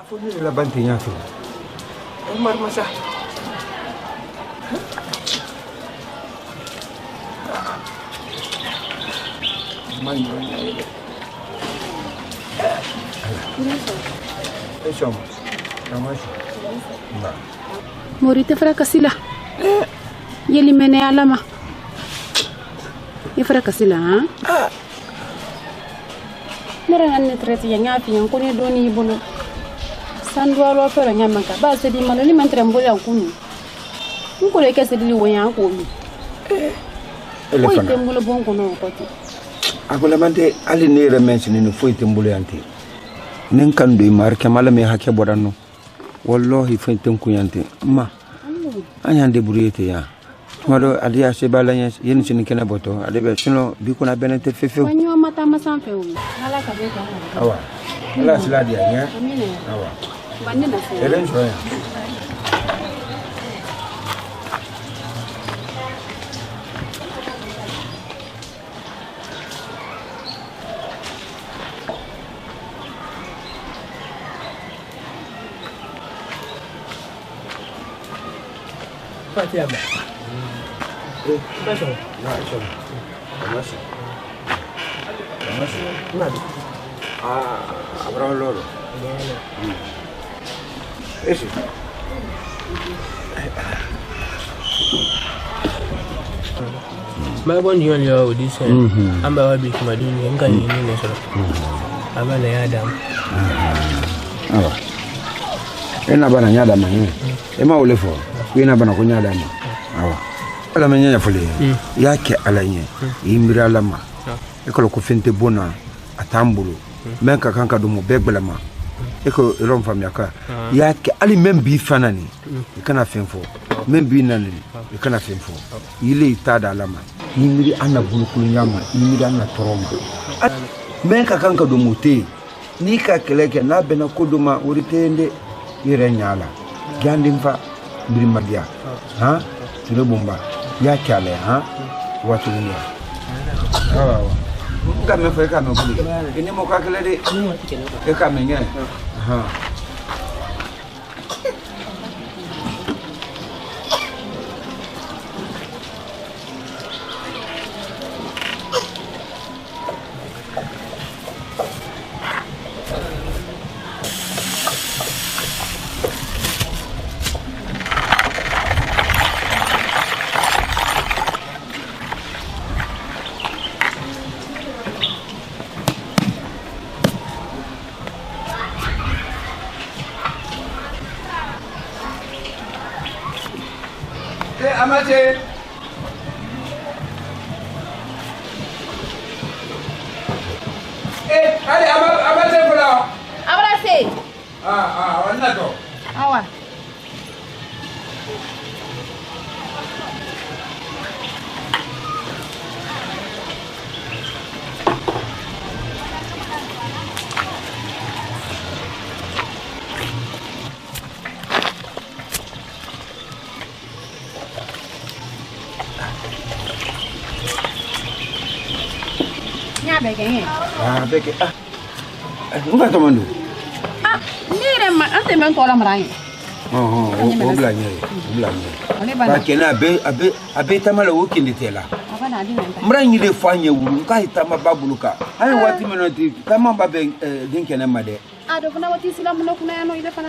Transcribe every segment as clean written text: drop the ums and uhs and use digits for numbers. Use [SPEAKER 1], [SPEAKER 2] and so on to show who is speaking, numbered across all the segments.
[SPEAKER 1] Faut dire la bande tient tout. On m'a ça.
[SPEAKER 2] Morite fracasila. Yeli mene alama. Fracasila, hein? Mera ngane traite ya ngapi yang kone doni bono. Sandwa lo fera nyamaka. Ba se di maloni mantre mbole akunu. Ngole ke se di wonya ko mi.
[SPEAKER 1] Ele fana.
[SPEAKER 2] Mbole bon kono koti.
[SPEAKER 1] Akola mante ali ne remensi ni foi tembule anti. Nen kan do mar kamala me hake bodanno. Wallahi foi tenkuyanti. Ma. Anya deburiyete ya. Maro adia se balanya yen sin kena boto adebe sino bi kuna benete fefe
[SPEAKER 2] wanyo mata masanfe o ala ka be ka
[SPEAKER 1] awa ala sila dia nya awa
[SPEAKER 2] bande na se
[SPEAKER 1] elen so ya
[SPEAKER 3] Fatiama.
[SPEAKER 1] Masuk. Nada. Abraão Lolo. Esse.
[SPEAKER 3] My one you know this I'm a big madun and can you I'm an Adam.
[SPEAKER 1] Ena bana nyada manye. Ema ulefo. Wina bana kunyada ma. Awa. Ala menya fule yake alanye imbira lama ekolo ko fente bona atambulu menka kanka do mo begbelama eko ron fam yaka yake ali membi fanani ikana fenfo membi nani ikana fenfo ile itada lama imbiri ana bulukulu nyama imbiri ana toroma menka kanka do mote ni ka keleke na bena koduma uritende ire nyala gandimfa mbiri madia ha tire bomba ya kyale ha watu ni awa nga me fa ka no buli ini mo ka kele de e ka me nge ha Amate. Allez, amate pula.
[SPEAKER 2] Abrace.
[SPEAKER 1] Wana to.
[SPEAKER 2] Awa.
[SPEAKER 1] Beke. Enggak teman tu.
[SPEAKER 2] Ni remma ante men tola marai.
[SPEAKER 1] Belanja. Bakena abe tamala wukindi tela.
[SPEAKER 2] Abana di men.
[SPEAKER 1] Mranyi de fanye wuru ka hitama babuluka. Ai wati menoti kama babe dinkene made.
[SPEAKER 2] Do kuna wati silamu no kuna yano ile fana.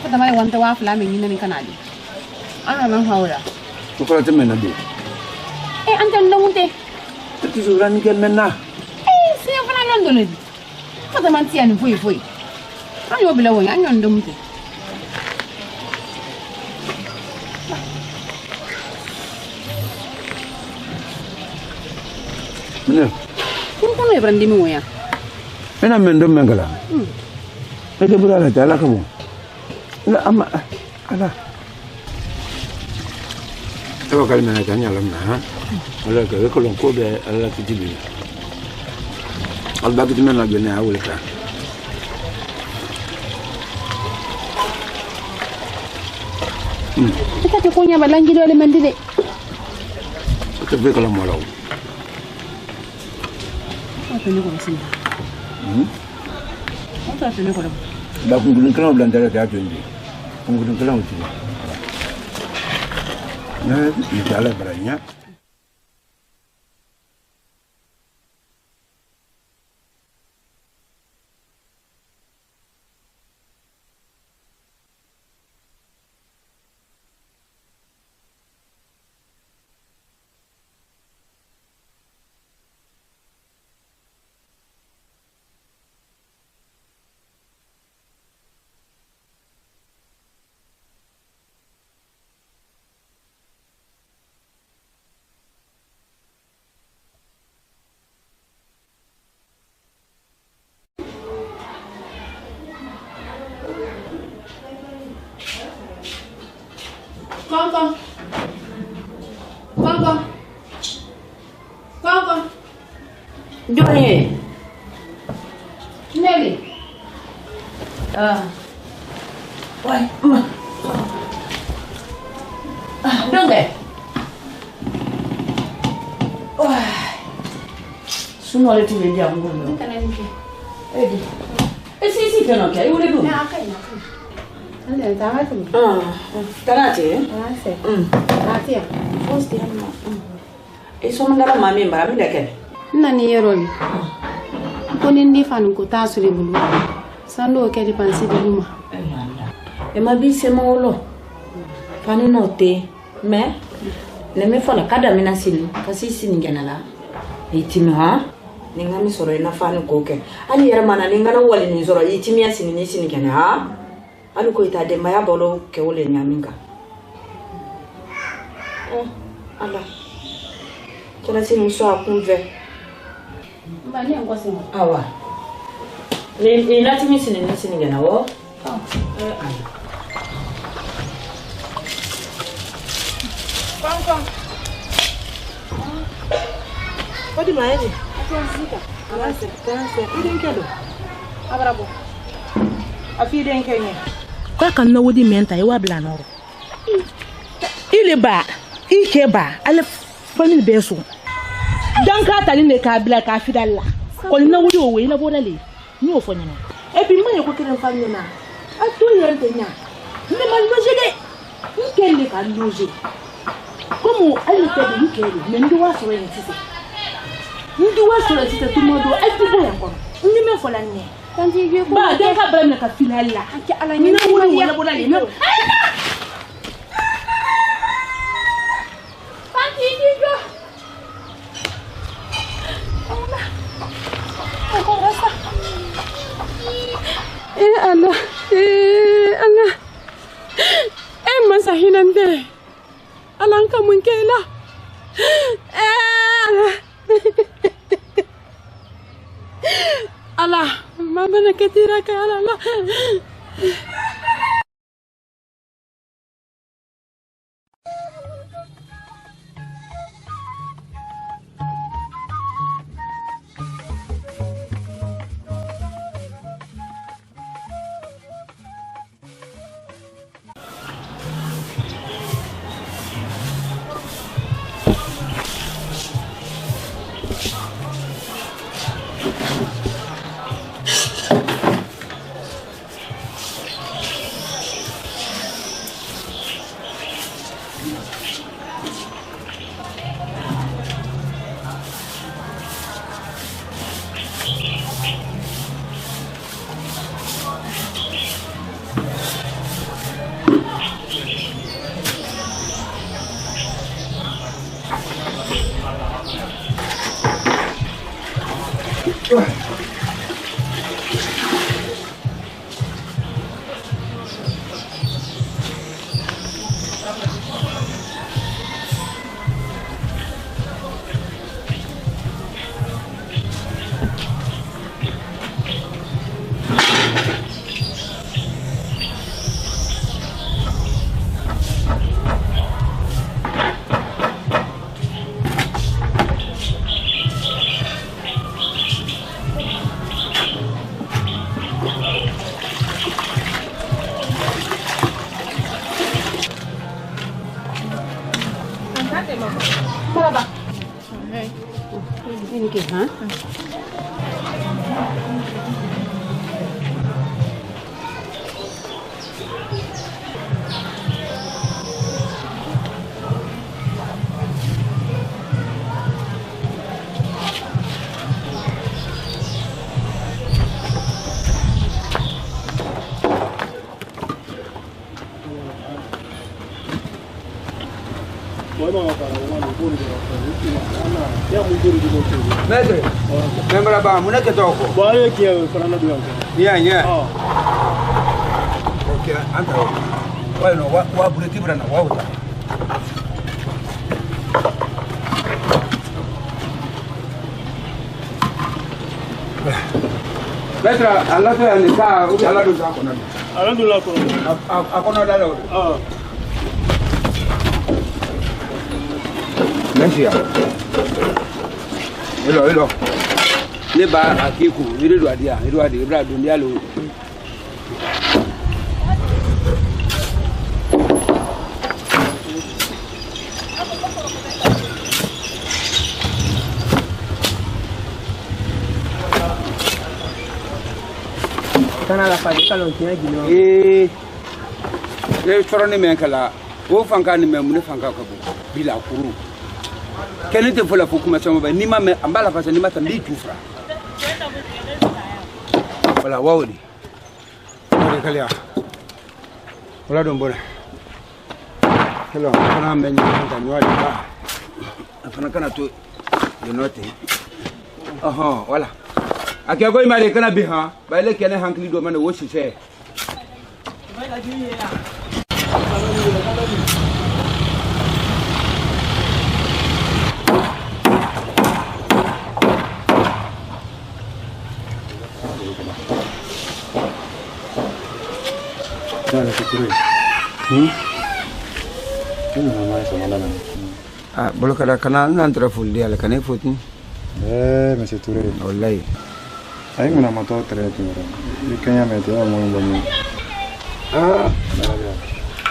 [SPEAKER 2] Kita mai wante wa fla men ni kanali. Ana man haura.
[SPEAKER 1] Ko la temena de.
[SPEAKER 2] Ante ndongunte.
[SPEAKER 1] Tati surani ken menna.
[SPEAKER 2] Si fana londo le. Fata man ti ani foi. Ani obila won ani ndongunte.
[SPEAKER 1] Mene.
[SPEAKER 2] Kun e brandi mi woya.
[SPEAKER 1] Ena mendo mengala. Ete burala ta la kamo. La ama ala. Tawa kalmana tanya lamna ha. Ala ka ko lon ko be ala titibi. Al bagit men la gene awulka.
[SPEAKER 2] Kita te kunya balangi dole mandi de.
[SPEAKER 1] te fais que la mola.
[SPEAKER 2] On peut nous connaître. On peut nous connaître.
[SPEAKER 1] Bah, on peut nous connaître dans la théâtre. On peut nous connaître. Non, il est à la bragne.
[SPEAKER 2] Come. Johnny. Nelly. Why? Don't get. Sono le tue vediamo come. Non te ne dici. Vedi. Sì, che non che, io le due. No, ok. Allora, davanti.
[SPEAKER 4] Tarate?
[SPEAKER 2] Sì. Tarate.
[SPEAKER 4] Fosti amma. E sono andata mamma in bara mi da che.
[SPEAKER 2] Nani yeroli. Ko ni ndi fanu ko tasuri bulu. Sando ke di pansi di luma.
[SPEAKER 4] E ma bi se mawlo. Fanu note. Me ne me fola kada mina sini kasi sini genala. Itimi ha? Ninga mi soro ina fanu ko ke. Ali yara mana ninga na wali ni soro itimi ya sini gena ha? Alu ko ita de maya bolo ke wole nyaminga. Ala. Kena sini so akunve.
[SPEAKER 2] Mbani ngosi.
[SPEAKER 4] Awa. Ni lati mi sini gena wo.
[SPEAKER 5] Kom. Wat doe jij? Kwa kan na wodi menta iwa bla no. Ile ba, ike ba, ale family beso. Dan ka tali ne ka bla ka fidalla. Ko na wodi o we na bodale. Ni o fonya no. E bi man ko kiran family na. A to yente nya. Ni man loje de. Nkelle ka loje. Como elle fait de Nikeli, mais nous devons se réunir. Nous devons se réunir tout le monde. Elle peut pas encore. On ne me faut la nuit. Quand il vient, bah, dès qu'elle va me faire finale là. Nous ne voulons pas la bonne année.
[SPEAKER 2] Allah. Masahinande. Alangka mungkela. Allah, mama nak ketira ka Allah. Ini ke, ha?
[SPEAKER 1] Maître, même là-bas, mon est toko.
[SPEAKER 6] Bon, allez, qui est Fernando Bianco.
[SPEAKER 1] Bien, bien.
[SPEAKER 6] Oh.
[SPEAKER 1] Ok, anta. Ouais, non, wa buleti brana, wa uta. Maître, Allah fait un état, ou Allah nous a connu.
[SPEAKER 6] Alhamdulillah,
[SPEAKER 1] A connu là.
[SPEAKER 6] Ah.
[SPEAKER 1] Merci. Hello. Ne ba akiku, iri do adia, ibra do ndia lo.
[SPEAKER 3] Kana la faji kalon tiya gino.
[SPEAKER 1] Le choro ni men kala, o fanka ni men mun fanka ko bila kuru. Kene te fola fo kuma chama ba ni ma me ambala fa ni ma tambi tufra. Wala wawli. Ore kala. Wala don bora. Hello, kana men ni fanka ni wali ba. Afana kana to you note. Aha, wala. Akia go imale kana bi ha, ba ile kene hankli do mana wo shise. Boleh kana nantra full dia la kana futin.
[SPEAKER 6] Monsieur Touré.
[SPEAKER 1] Wallahi.
[SPEAKER 6] Ay muna mato tere turo. Ni kanya me te mo ngoni.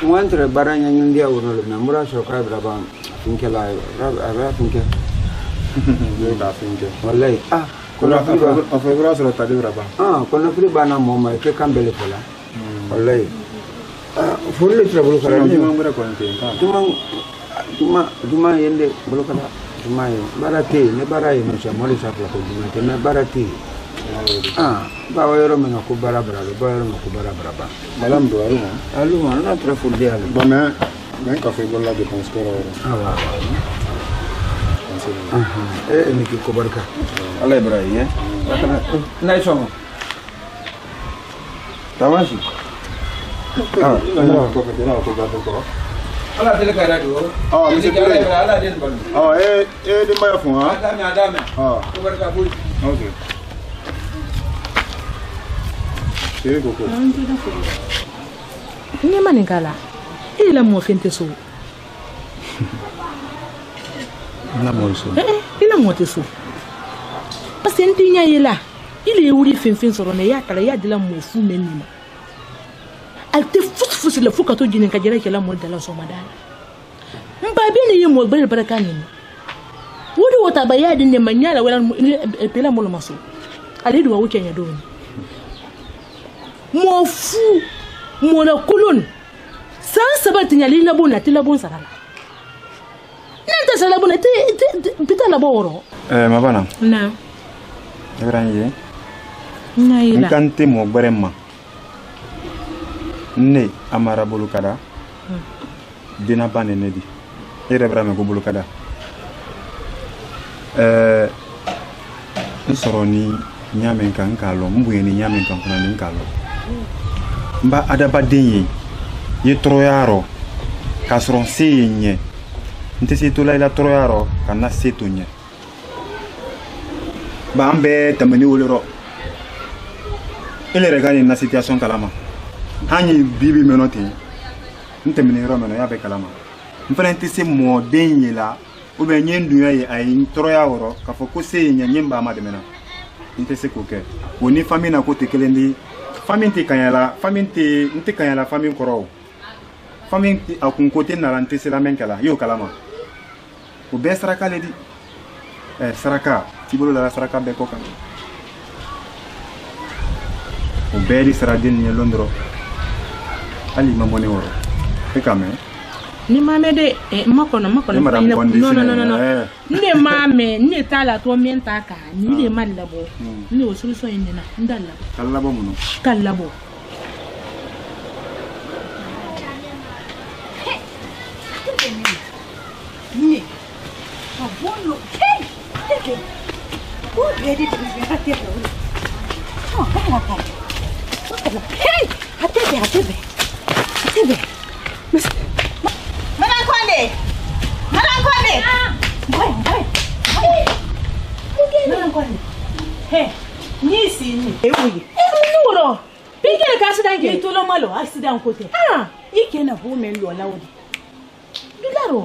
[SPEAKER 1] Wantre baranya nyindia wono na mura shoka braba finke la ara finke.
[SPEAKER 6] Yo da finke.
[SPEAKER 1] Wallahi.
[SPEAKER 6] Kuna afebra solo tadi braba.
[SPEAKER 1] Kuna fili bana moma ke kambele pola. Wallahi. Full trouble kala ni
[SPEAKER 6] mambra ko nte ka.
[SPEAKER 1] Duma yende bolo kala. Duma ye barate ne baraye no chamoli sapla ko duma te ne barate. Ba wayro me ko barabara ba wayro me ko barabara.
[SPEAKER 6] Malam do aruma.
[SPEAKER 1] Aluma na tra full dia.
[SPEAKER 6] Ba me ka fe bolla de transport ora.
[SPEAKER 1] Ni ki ko barka. Allah ibrahim na isomo. Tawasi.
[SPEAKER 6] No, ko ke dira ko ga ko.
[SPEAKER 1] Ala tele kara do.
[SPEAKER 6] Monsieur Touré.
[SPEAKER 1] Ala den ban.
[SPEAKER 6] De maya fun ha.
[SPEAKER 1] Adame. Ko barka bu.
[SPEAKER 6] Okay. Siri ko ko.
[SPEAKER 5] Ni maningala. Ila mo fente so.
[SPEAKER 6] Na mo so.
[SPEAKER 5] Ila mo te so. Parce que ntinya yela. Ile wuri finfin soro ne ya tara ya dila mo fu menima. Alte fusi le fuka to jinin ka jere kala mo dala so madala. Mbabe ne yimo bere baraka ni. Wodi wota bayadi ne manyala wala pela mo maso. Ale do wuce nya do ni. Mo fu mo na kulun. San sabati nya lina bona tila bon sarala. Nanta sala bona te pita la boro.
[SPEAKER 6] Mabana.
[SPEAKER 5] Na.
[SPEAKER 6] Ebranye.
[SPEAKER 5] Na ila.
[SPEAKER 6] Nkante mo berema. Ne amara bolukada. Dina bane nedi. Ere brame ko bolukada. Nsoroni nyamen kan kalo, mbuye ni nyamen kan kuna ni kalo. Mba adaba denye. Ye troyaro. Kasron senye. Nte se tola ila troyaro kana setonye. Ba ambe tamani wolero. Ele regani na situation kalama. Hanyi bibi menoti. Nte meniro meno ya be kalama. Mfana nte se mo denye la. Ube nyendu ya ay troyaro ka foko senye nyemba amade mena. Nte se koke. Woni famille na ko tekelendi. Famille te kanyala, nte kanyala famille koro. Famille akun kote na nte se la menkala. Yo kalama. Ube saraka ledi. Saraka bolo la saraka be ko kan o beri saradin ni londro ali mamone woro e kame
[SPEAKER 5] ni mame de makono no ne mame ni tala to menta ka ni le mallabo ni o solution inde na ndalla
[SPEAKER 6] kallabo muno
[SPEAKER 5] kallabo
[SPEAKER 7] ni abolo hey o ready to be happy oh hey hatebe Malankwande hey nisi ni ewi
[SPEAKER 5] nuro pike ka accident ke
[SPEAKER 7] to lo malo accident kote ike na bu men lo lawdi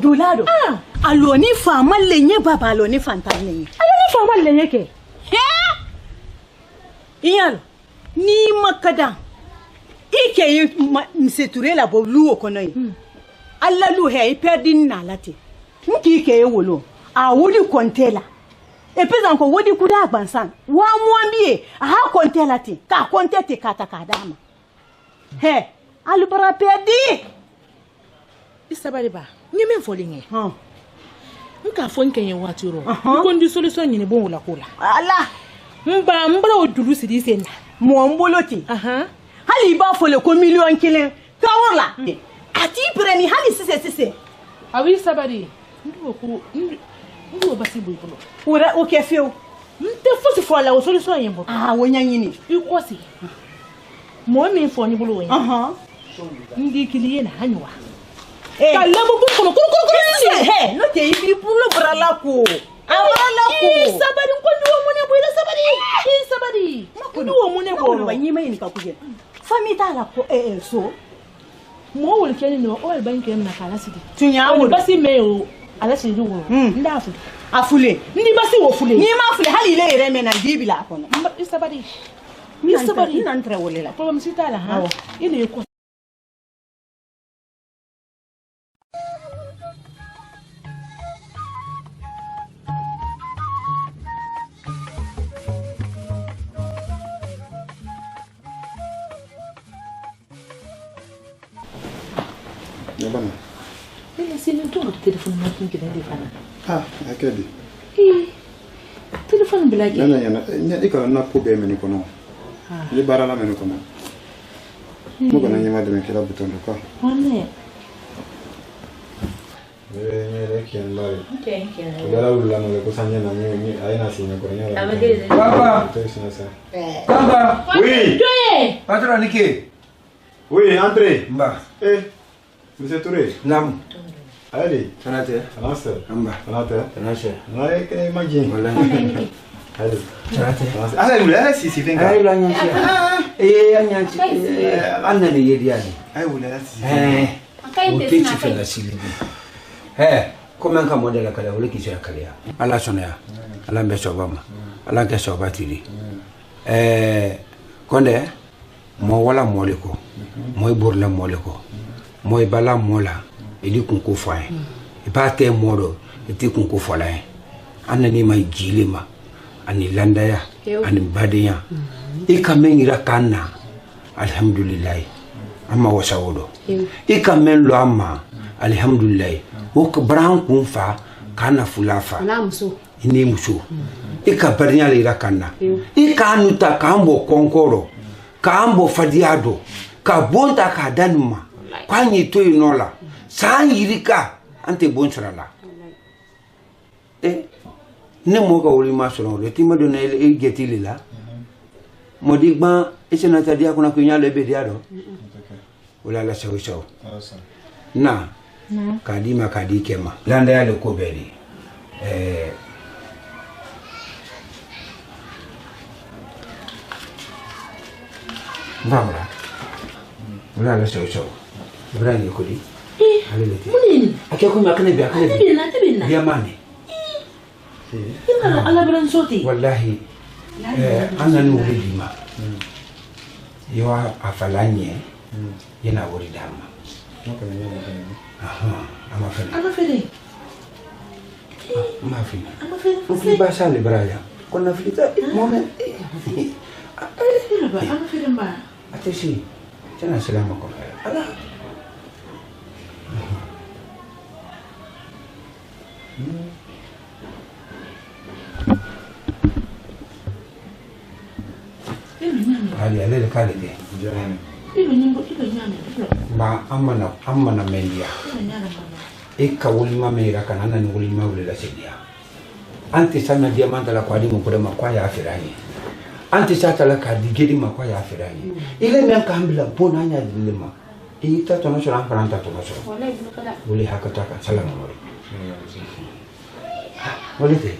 [SPEAKER 7] dolaro alo ni fa malle nye baba alo ni fantan ni
[SPEAKER 5] fa malle yake
[SPEAKER 7] iyalo ni makada ike yi mseture la bo luo kono yi alla lu he perdin na lati nki ike e wolo a wodi kontela e pezan ko wodi kuda agbansan wa muambie a kontela ti ka kontete kata kadama he alubara perdi
[SPEAKER 5] isabari ba ni men folinge nka fonke ye watiro ko ndi solution ni bon wala kula
[SPEAKER 7] ala
[SPEAKER 5] mbra odulu sidi senda
[SPEAKER 7] mo mboloti hali ba fole ko million kilen tawala ati premi hali sise
[SPEAKER 5] awi sabari ndo basi buibulo
[SPEAKER 7] ora o ke feu
[SPEAKER 5] nte fosi fo la o solution yembo
[SPEAKER 7] wonya nyini
[SPEAKER 5] ikosi mo mi fo ni bulo wonya ndi kiliye na hanywa kalabu bukulo
[SPEAKER 7] he no te ibi bulo brala ko
[SPEAKER 5] sabari ko ndo mo ne boira sabari ndo mo ne bo
[SPEAKER 7] ba nyima yin ka kuje famita la ko so
[SPEAKER 5] mo wol keni no o banke na kala sidi
[SPEAKER 7] tunya wo
[SPEAKER 5] basi meyo ala sidi wo nda
[SPEAKER 7] afule
[SPEAKER 5] ndi basi wo fule
[SPEAKER 7] ni ma afule hali le ere mena dibila kono
[SPEAKER 5] isabari
[SPEAKER 7] nan tre wolela
[SPEAKER 5] ko msita la ha ile ko
[SPEAKER 6] Bana.
[SPEAKER 5] Sini tu telefon makin kita di mana?
[SPEAKER 6] Akedi.
[SPEAKER 5] Telefon belagi.
[SPEAKER 6] Yana ika na pobe meni kono. Ni barala meni kono. Mo kana nyama de mekela buton ko.
[SPEAKER 5] Wane.
[SPEAKER 6] Nyere kian bari. Okay. Dala ulula no le kusanya na ni aina sina ko nyala.
[SPEAKER 1] Papa. Papa.
[SPEAKER 6] Oui.
[SPEAKER 1] Patron Niki.
[SPEAKER 6] Oui, entrez.
[SPEAKER 1] Mba.
[SPEAKER 6] Monsieur Touré.
[SPEAKER 1] Nam.
[SPEAKER 6] Allez.
[SPEAKER 1] Sanate.
[SPEAKER 6] Sanate.
[SPEAKER 1] Mba.
[SPEAKER 6] Sanate.
[SPEAKER 1] Sanate.
[SPEAKER 6] Ouais, que imagine.
[SPEAKER 1] Wala.
[SPEAKER 6] Allez.
[SPEAKER 1] Sanate.
[SPEAKER 6] Allez, là si venga.
[SPEAKER 1] Ay la nyanchi. Nyanchi. Anna ni yedi ali.
[SPEAKER 6] Ay là si.
[SPEAKER 1] Ukichi fela sili. Comment ka modela kala wala ki sira kala. Ala sonya. Ala mbe sobama. Ala ke sobatiri. Konde mo wala moleko. Moy burla moleko. Moy bala mola ili kunko faye iba te modo iti kunko folaye anani mai jilima ani landaya ani badiya ikamengira kana alhamdulillah amma wasawodo ikamen lo amma alhamdulillah wok bran kun fa kana fulafa
[SPEAKER 2] namso
[SPEAKER 1] ini muso ikabarinya le kana ikanuta kambo konkoro kambo fadiado ka bonta ka danuma kwanye to inola san yirika ante bonsrala ne mo ka woli masoro le ti modo na e getile la modigba esena tadia kuna kunya le be diado wala la shawisho na kadima kadikema landa ya le kobeli vamra wala la shawisho Ibrahim yokodi. Alileti.
[SPEAKER 5] Munini?
[SPEAKER 1] Akia kuma kana biya kana.
[SPEAKER 5] Tibina.
[SPEAKER 1] Biya mane.
[SPEAKER 5] Ina ala biran soti.
[SPEAKER 1] Wallahi ana ni wuri dima. Yawa afalanye yana wuri dama. Ama fene.
[SPEAKER 5] Ama fene.
[SPEAKER 1] Ufi ba sale Ibrahim. Con la frita, moment.
[SPEAKER 5] Ana filin ba.
[SPEAKER 1] Atesi. Jangan selama kau. Alah. Kali ada kali deh.
[SPEAKER 6] Jangan.
[SPEAKER 5] Ibu nyampe.
[SPEAKER 1] Ma amana mendia. Eka ulima mera kana na ulima ulela sedia. Anti sana diamanta la kwadi mukure makwaya afirani. Anti sata la kadigiri makwaya afirani. Ile mianka hambila bona nya dilema. Ita tono shora amparanta tono shora.
[SPEAKER 2] Wallahi bunu kada.
[SPEAKER 1] Uli hakataka salamu alaikum. Walete.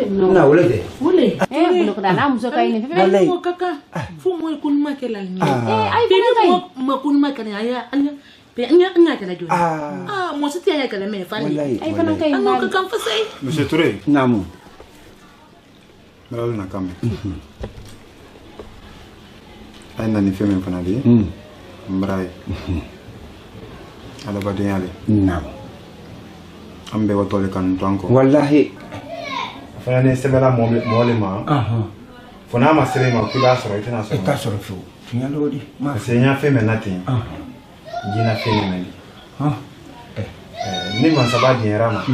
[SPEAKER 5] Na
[SPEAKER 1] walete.
[SPEAKER 5] Wole.
[SPEAKER 2] Bunu kada na muso kai ne.
[SPEAKER 1] Wallahi.
[SPEAKER 5] Mo kaka. Fu mo kun ma kala ni.
[SPEAKER 2] Ai
[SPEAKER 5] Pe
[SPEAKER 2] bunu kai.
[SPEAKER 5] mo kun ma kala ya anya. Pe anya kala jo. Mo siti anya kala me fani.
[SPEAKER 1] Wallahi.
[SPEAKER 2] Ai bunu kai.
[SPEAKER 5] Ano ka kan fasai.
[SPEAKER 6] Monsieur Touré.
[SPEAKER 1] Namu.
[SPEAKER 6] Maralu na kame. Aina ni feme fana di. Mbrai. Ada badenya le.
[SPEAKER 1] Namu.
[SPEAKER 6] Ambe watole kan twanko.
[SPEAKER 1] Wallahi.
[SPEAKER 6] Fana ne sebela mole ma. Fona ma sere ma kula soro itena soro.
[SPEAKER 1] Ita soro fu. Tinya lodi. Ma
[SPEAKER 6] Senya feme natin. Jina feme nani. Ni man sabadi rama.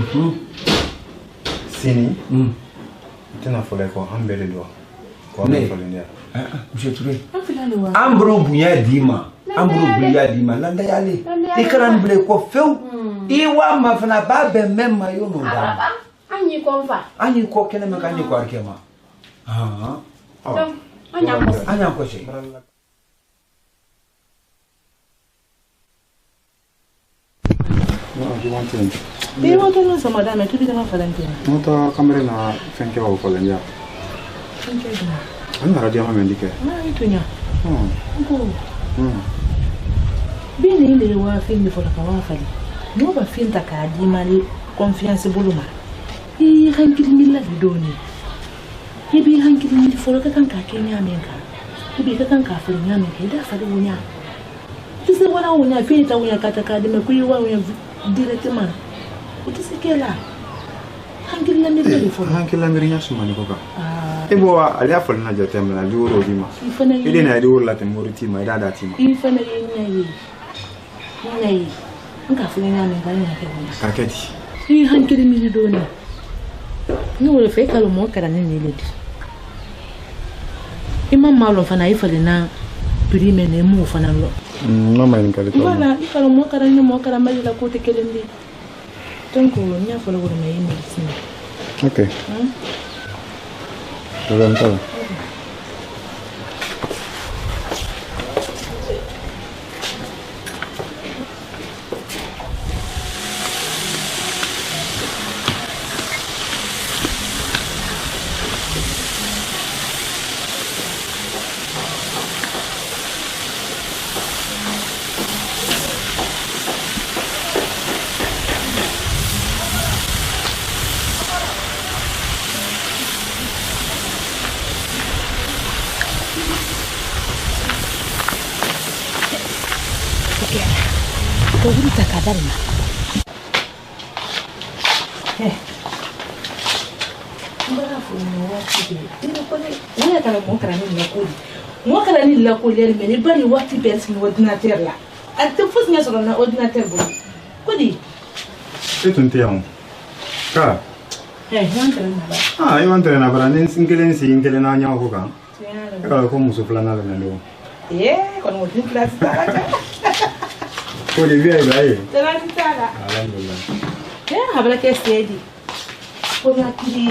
[SPEAKER 6] Sini. Itena fole ko ambele do. Ko ambele fole ndia.
[SPEAKER 1] Monsieur Touré.
[SPEAKER 5] Afilani wa.
[SPEAKER 1] Ambro bunya dima. Ambro bunya dima. Landa yale. Ikran ble ko feu. Iwa mafna babe memma yono da.
[SPEAKER 2] Anyi konfa.
[SPEAKER 1] Ani ko kene me kanyi ko arkema. Anya ko se.
[SPEAKER 6] No, you want to.
[SPEAKER 5] Be mo to no sama da me tudi ma falantina.
[SPEAKER 6] Nota kamera na fenke wa ko lenya. Ana radio ma mendike.
[SPEAKER 5] Ma itunya. Ko. Bini ile wa filmi fola ka wa fali. No ba finta ka di mali confiance buluma. I hankili milla doni. Ibi hankili milla fola ka kan ka kenya menka. Ibi ka kan ka fulnya menka da fali wunya. Tise wala wunya finta wunya kata ka di me kuyi wa wunya directement. Utisikela. Hankili la milla fola.
[SPEAKER 6] Hankili la mirinya suma ni koka. Ibo ali afol na jotem na liuro dima.
[SPEAKER 5] Ifana
[SPEAKER 6] Ile na liuro la temuriti ma dada tima.
[SPEAKER 5] Ifana yenyayi. Yenyayi. Nka fulenya menka ni nakebona.
[SPEAKER 6] Kaketi.
[SPEAKER 5] I hankili milla doni. Ni wole fe kalo mo kara ni ledi. Imam malo fana ifale na prime ne mu fana lo.
[SPEAKER 6] Mama ni kale to.
[SPEAKER 5] Wala ikalo mo kara ni mo kara mali la ko te kelendi. Tonko nya folo wole me yimi sini.
[SPEAKER 6] Okay. Todo.
[SPEAKER 5] Koguri takadari na. Mbara funo wati be. Ina kone wala kala mo kara ni lakuli. Mo kara ni lakuli ali meni bari wati be sin ordinateur la. Ante fos nya soro na ordinateur bo. Kodi.
[SPEAKER 6] Tunte yao. Ka.
[SPEAKER 5] Wantra na ba.
[SPEAKER 6] Yo antre na bara nen singele na nya ko ka. Ka ko musu plana le ndo.
[SPEAKER 5] Kono mo tin class ta.
[SPEAKER 6] Ko le vie bae.
[SPEAKER 5] Tena kitala.
[SPEAKER 6] Alhamdulillah.
[SPEAKER 5] Habla que steady. Pone aquí.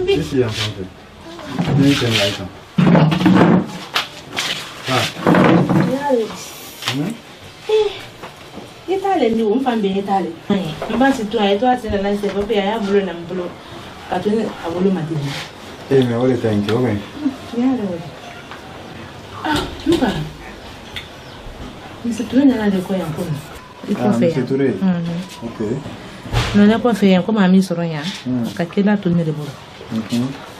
[SPEAKER 6] Isi ya mfante. Ni ken laita.
[SPEAKER 5] Itale ni umfambe itale. Mbasi tu aito asina na sebo pe ya bulo na mbulo. Katuni abulo matini.
[SPEAKER 6] Me ole thank you, okay.
[SPEAKER 5] Lupa. Msituni na ndio kwa yankono.
[SPEAKER 6] Msituni. Okay.
[SPEAKER 5] No na kwa fe ko mami soronya. Ka kila tunne de bolo.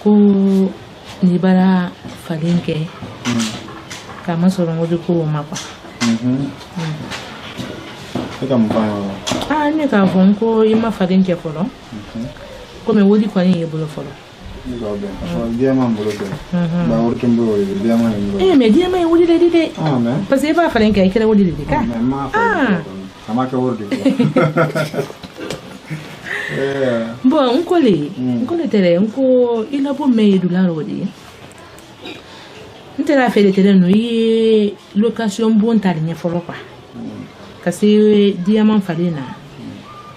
[SPEAKER 5] Ko ni bara falinke. Kama sorongo de ko makwa.
[SPEAKER 6] Eka mfano.
[SPEAKER 5] Ne ka fon ko ima falinke folo. Ko me wodi kwa ni bolo folo. mais diamant est où il est? Parce que pas fallu qu'il y ait où il est. Bon, on connaît terrain, il a beau mais de la route. On t'a fait le terrain, oui, location bonne taille, faut le pas. Parce que diamant fallait na,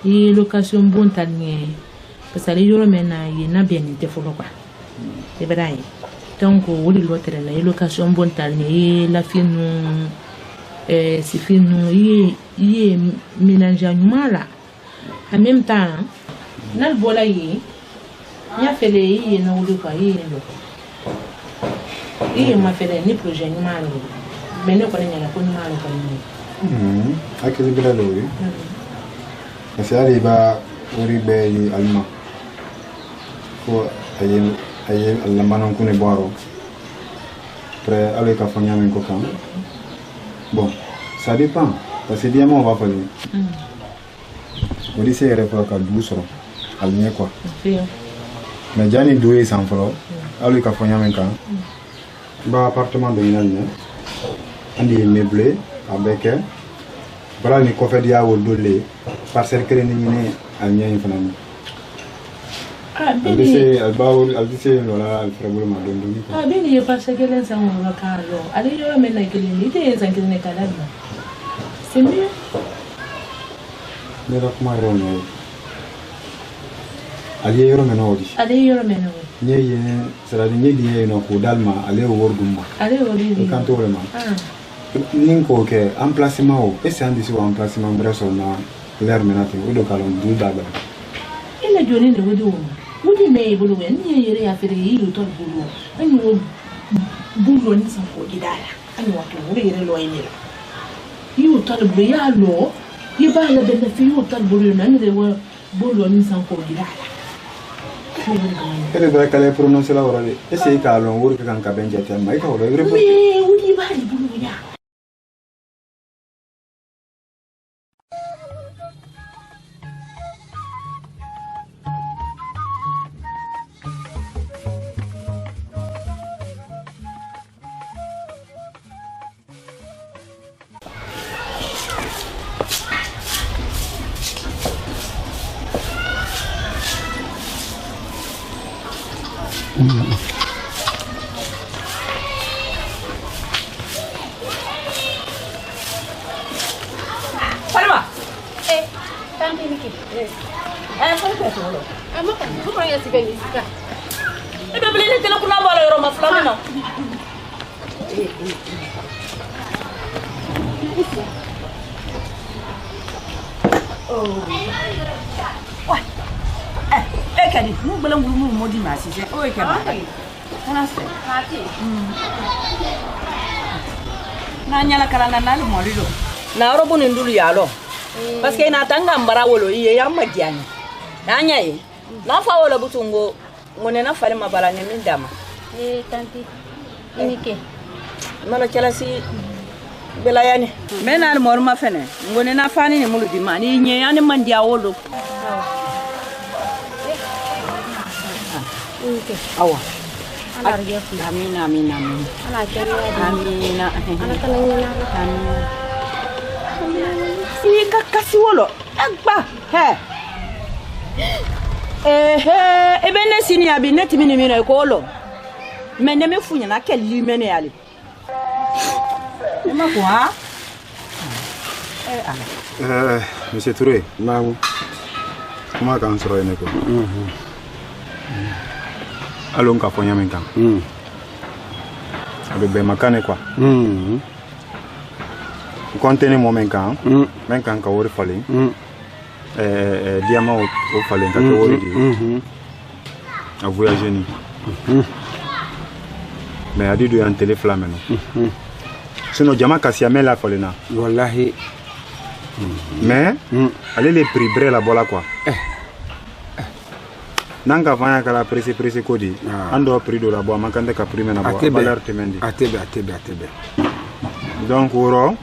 [SPEAKER 5] et location bonne taille, parce que les euros maintenant, il n'a bien été faut le pas. C'est vrai. Donc, on dit l'autre terrain, et location bonne taille, la fine, c'est fine, il est mélangé à mal. En même temps, dans le bol, il y a fait les il y a il m'a fait des projets mal, mais nous connaissons la bonne mal.
[SPEAKER 6] À quel niveau oui? Parce que arrive à Uribe allemand. Pour aller à la manon qu'on est boire. Après, avec la famille, un coquin. Bon, ça dépend. Parce que diamant va pas aller. On dit c'est référent à 12 euros. Aligné quoi. Mais j'ai une douée sans flot. Avec la famille, un coquin. Bah, appartement de une année. On dit meublé avec. Voilà, les coffres d'IA ou d'olé. Parce que les néminés à mien infiniment. Elle dit c'est voilà, elle ferait beaucoup de mal.
[SPEAKER 5] Ah, bien, il y a pas ce qu'elle est en local. Allez, il y a maintenant qu'il est en qu'il n'est qu'à la main. C'est mieux.
[SPEAKER 6] Mais là, comment est-ce que allez, il y a maintenant.
[SPEAKER 5] Allez, il y a maintenant.
[SPEAKER 6] C'est la ligne qui est au Dalma, allez au Worduma.
[SPEAKER 5] Allez, au Worduma.
[SPEAKER 6] Quand on le Ninko, emplacement, et c'est un discours emplacement bref sur l'air menaté, ou le calon du Daga.
[SPEAKER 5] Il a donné le Woodou. Woody may boulot, and il y a fait you told boulot. And you will boulot in some for Gidala. And what to really loin it. You told Bria law, you buy the benefit you told Bullion, and they were boulot in some for Gidala.
[SPEAKER 6] Elle va qu'elle prononce la orale. Et c'est qu'à l'on work quand Cabenja tell my call.
[SPEAKER 5] Mais où il va les boulot?
[SPEAKER 7] na robo ni ndulu yalo parce que na tanga mbara wolo iye ya magiani na nyaye na fa wolo butungo ngone na fale mabala nyami ndama
[SPEAKER 2] tanti inike
[SPEAKER 7] mala kala si belayani mena al morma fene ngone na fani ni mulu dimani nye yani mandia wolo
[SPEAKER 2] inike
[SPEAKER 7] awa
[SPEAKER 2] ala riyafu
[SPEAKER 7] amina amina amina
[SPEAKER 2] ala kariya
[SPEAKER 7] amina
[SPEAKER 2] ala kalanya
[SPEAKER 7] amina si kakasi wolo agba ebene sini abi neti mini mino ko lo mene me funya na kelli mene yale ma quoi
[SPEAKER 6] Monsieur Touré, comment on se réunit quoi? Allons qu'à foyer maintenant. Avec ben macane quoi. Contenez mon maintenant. Maintenant quand on fallait. Diamant au fallait quand on dit. À voyager ni. Mais a dit de un téléphone maintenant. Sinon diamant kassia mais la fallait na.
[SPEAKER 1] Wallahi.
[SPEAKER 6] Mais allez les prix bré la bola quoi. Nanga vanya kala presse kodi ando prix de la bois makande ka prix mena bois valeur temendi
[SPEAKER 1] atebe
[SPEAKER 6] donc oro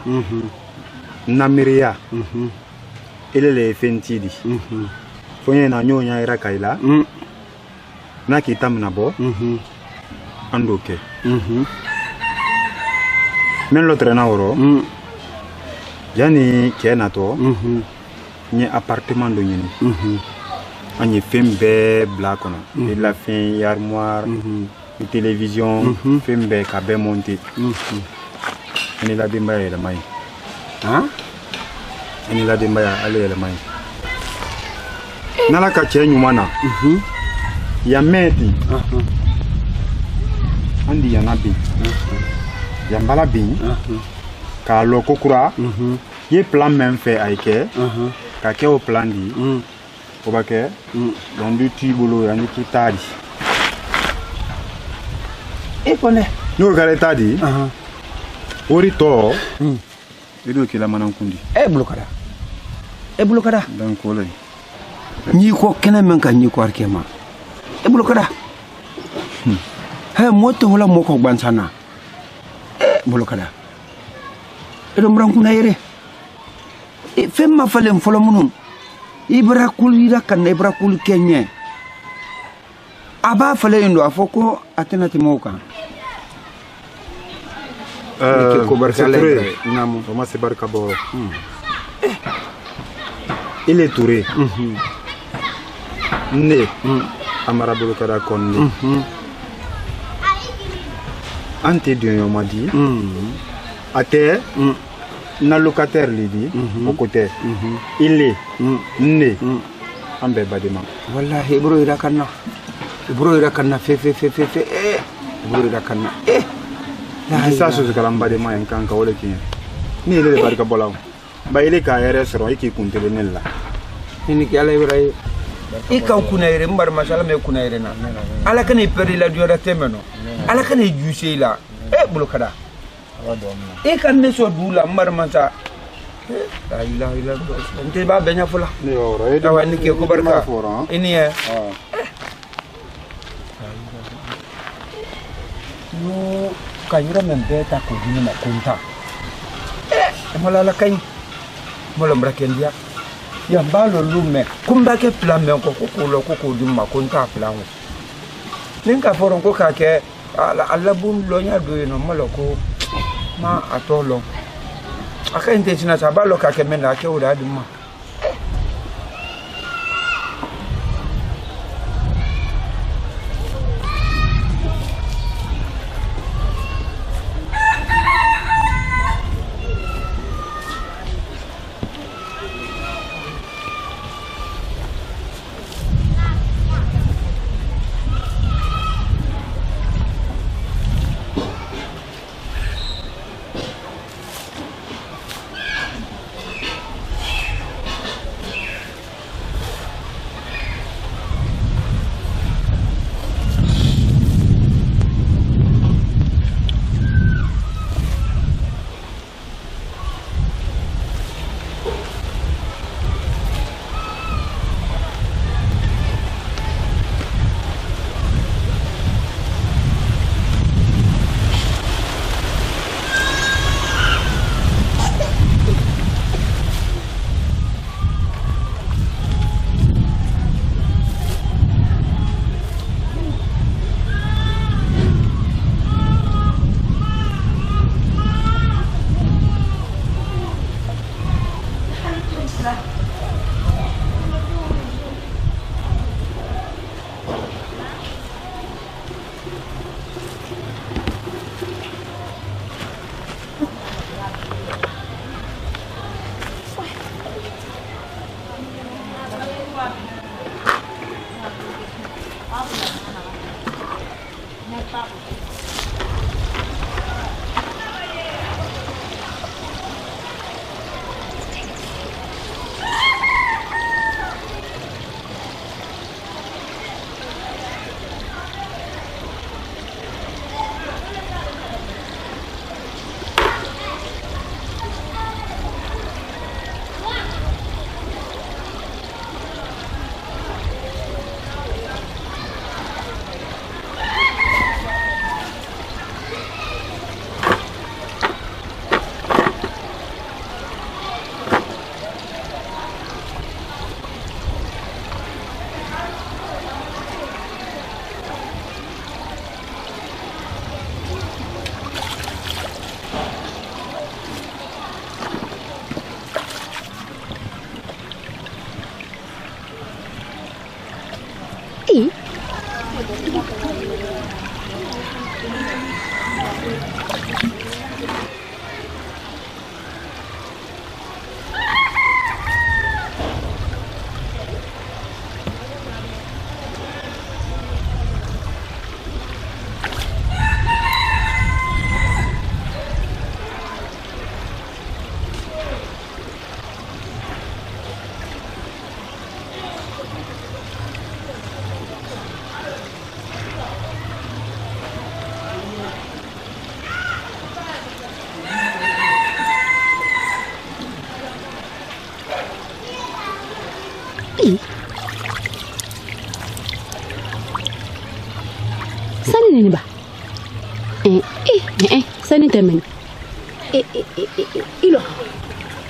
[SPEAKER 6] namiria ele le fentidi fonye na nyonya ira kaila n'a kita mina bɔ an d'o kɛ min lo tɛrɛna wɔrɔ yani cɛ natɔ n ye appartement dɔ ɲini an ye fɛn bɛɛ bila a kɔnɔ i lafɛn armoire télévision fɛn bɛɛ ka bɛɛ monter ani la denbaya yɛlɛma ye ani la denbaya ale yɛlɛma ye n'ala ka cɛ ɲuman na yan mɛn ten an di yana bin yan bala bin k'a lɔ ko kura ye plan min fɛ a ye kɛ ka kɛ o plan di o b'a kɛ donc du t'i bolo yanni k'i t'a di
[SPEAKER 1] e kɔnɛ
[SPEAKER 6] n'o kɛra i t'a di ori tɔ i n'o kɛla manakun di
[SPEAKER 1] e bolo kada
[SPEAKER 6] donc o le
[SPEAKER 1] n'i ko kɛnɛ min ka n'i ko arkɛ ma e bolo kada mɔ tɛ wala mɔ kɔ gbansan na bolo kada e dɔ murankuna yɛrɛ fɛn ma falen fɔlɔ minnu i bara kulu ira kan i bara kulu kɛ ɲɛ a b'a falen yen don a fɔ ko a tɛna tɛmɛ o kan
[SPEAKER 6] Thomas se barka bɔ il est Touré ne Amara Bolokada Konde an tɛ donyɔma di a tɛ na locataire le di o ko tɛ il est ne an bɛɛ badema
[SPEAKER 1] wallahi ibro ira kanna fe ibro ira kanna
[SPEAKER 6] isa susu kalan badema en kan ka wole kiyen ni ile de barka bolaw ba ile ka yɛrɛ sɔrɔ i k'i kuntele ne la
[SPEAKER 1] ni ki ala ibra i kan kuna yɛrɛ mbar masala me kuna yɛrɛ na ala kana perdre la diora temeno ala kana juise la bolo kada e kan ne so dula mbar masa la ilaha illallah nte ba benya fula
[SPEAKER 6] ne oro e
[SPEAKER 1] dawa ni ke ko barka ini ya no kayura men beta ko dini ma kunta malala kay molo mbraken dia ya mbalo lume kumba ke plan men ko dum ma kunta plan ninka foron ko ka ke ala bum lo nya do no malo ko ma atolo aka inte china sabalo ka ke men la ke ura dum ma
[SPEAKER 2] Sani ni ba. Sani temen. Ilo.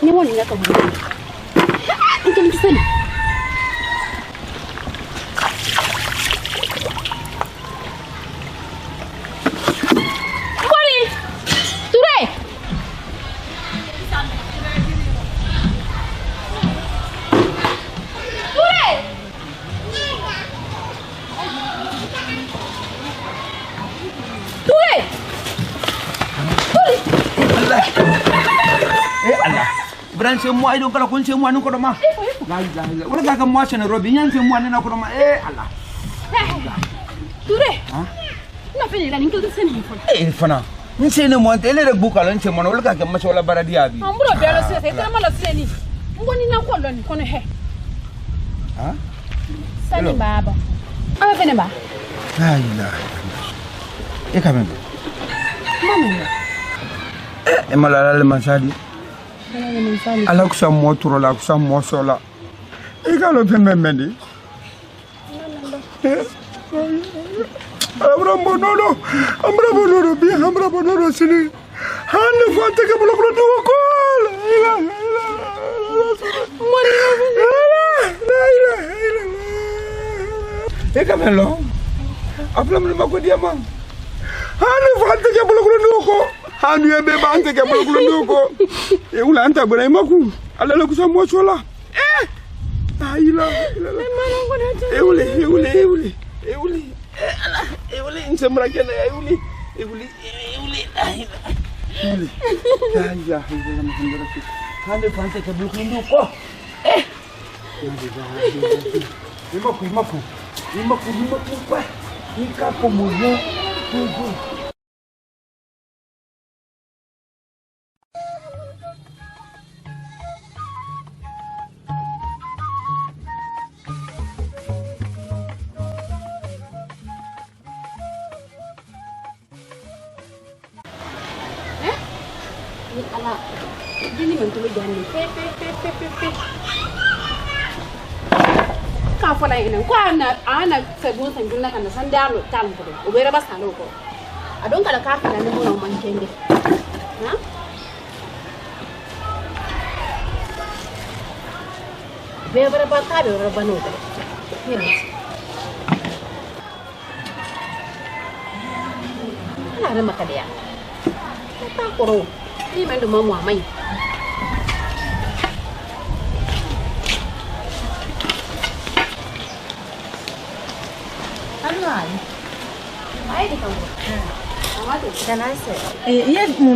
[SPEAKER 2] Ni woni ngaka bu. Ngi sani. Kori. Ture.
[SPEAKER 1] Allah. Bran se mo ay do kala kun se mo anu ko do ma. La ilaha illa. Wala ka mo se na robi nyan se mo anu na ko do ma. Allah.
[SPEAKER 2] Ture. Na fini la ninko se ni fo.
[SPEAKER 1] Fana. Ni se ne mo ante le bu kala se mo wala ka ma so la baradi abi.
[SPEAKER 2] Ambro be lo se kala ma lo se ni. Ngoni na ko lo ni kono he.
[SPEAKER 1] Ha?
[SPEAKER 2] Sani baba. Ama fene ba.
[SPEAKER 1] La ilaha illa. Kamen.
[SPEAKER 2] Mama.
[SPEAKER 1] Malala le mansadi. Ala kusa mo turo la kusa mo sola. Lo pe memendi. Amra bonono bi amra bonono sini. Hande fante ke bolo do ko. Kamen lo. Aplam le mako diamant. Hande fante ke bolo do ko. Hanu ya be bante ke bolo ndoko e ula anta bana maku ala la kusa mo chola ayila ule insemra kena ule ya hande fante ke bolo ndoko imaku kwa ikapo moyo
[SPEAKER 2] Ini mentu jani. Ka fala ina ko ana sabun san gunna kan san dalo tan ko o bere basalo ko adon kala ka kana ne mo man kende ha be bere ba ka be bano da ana da makadiya ta koro ni men do mamwa mai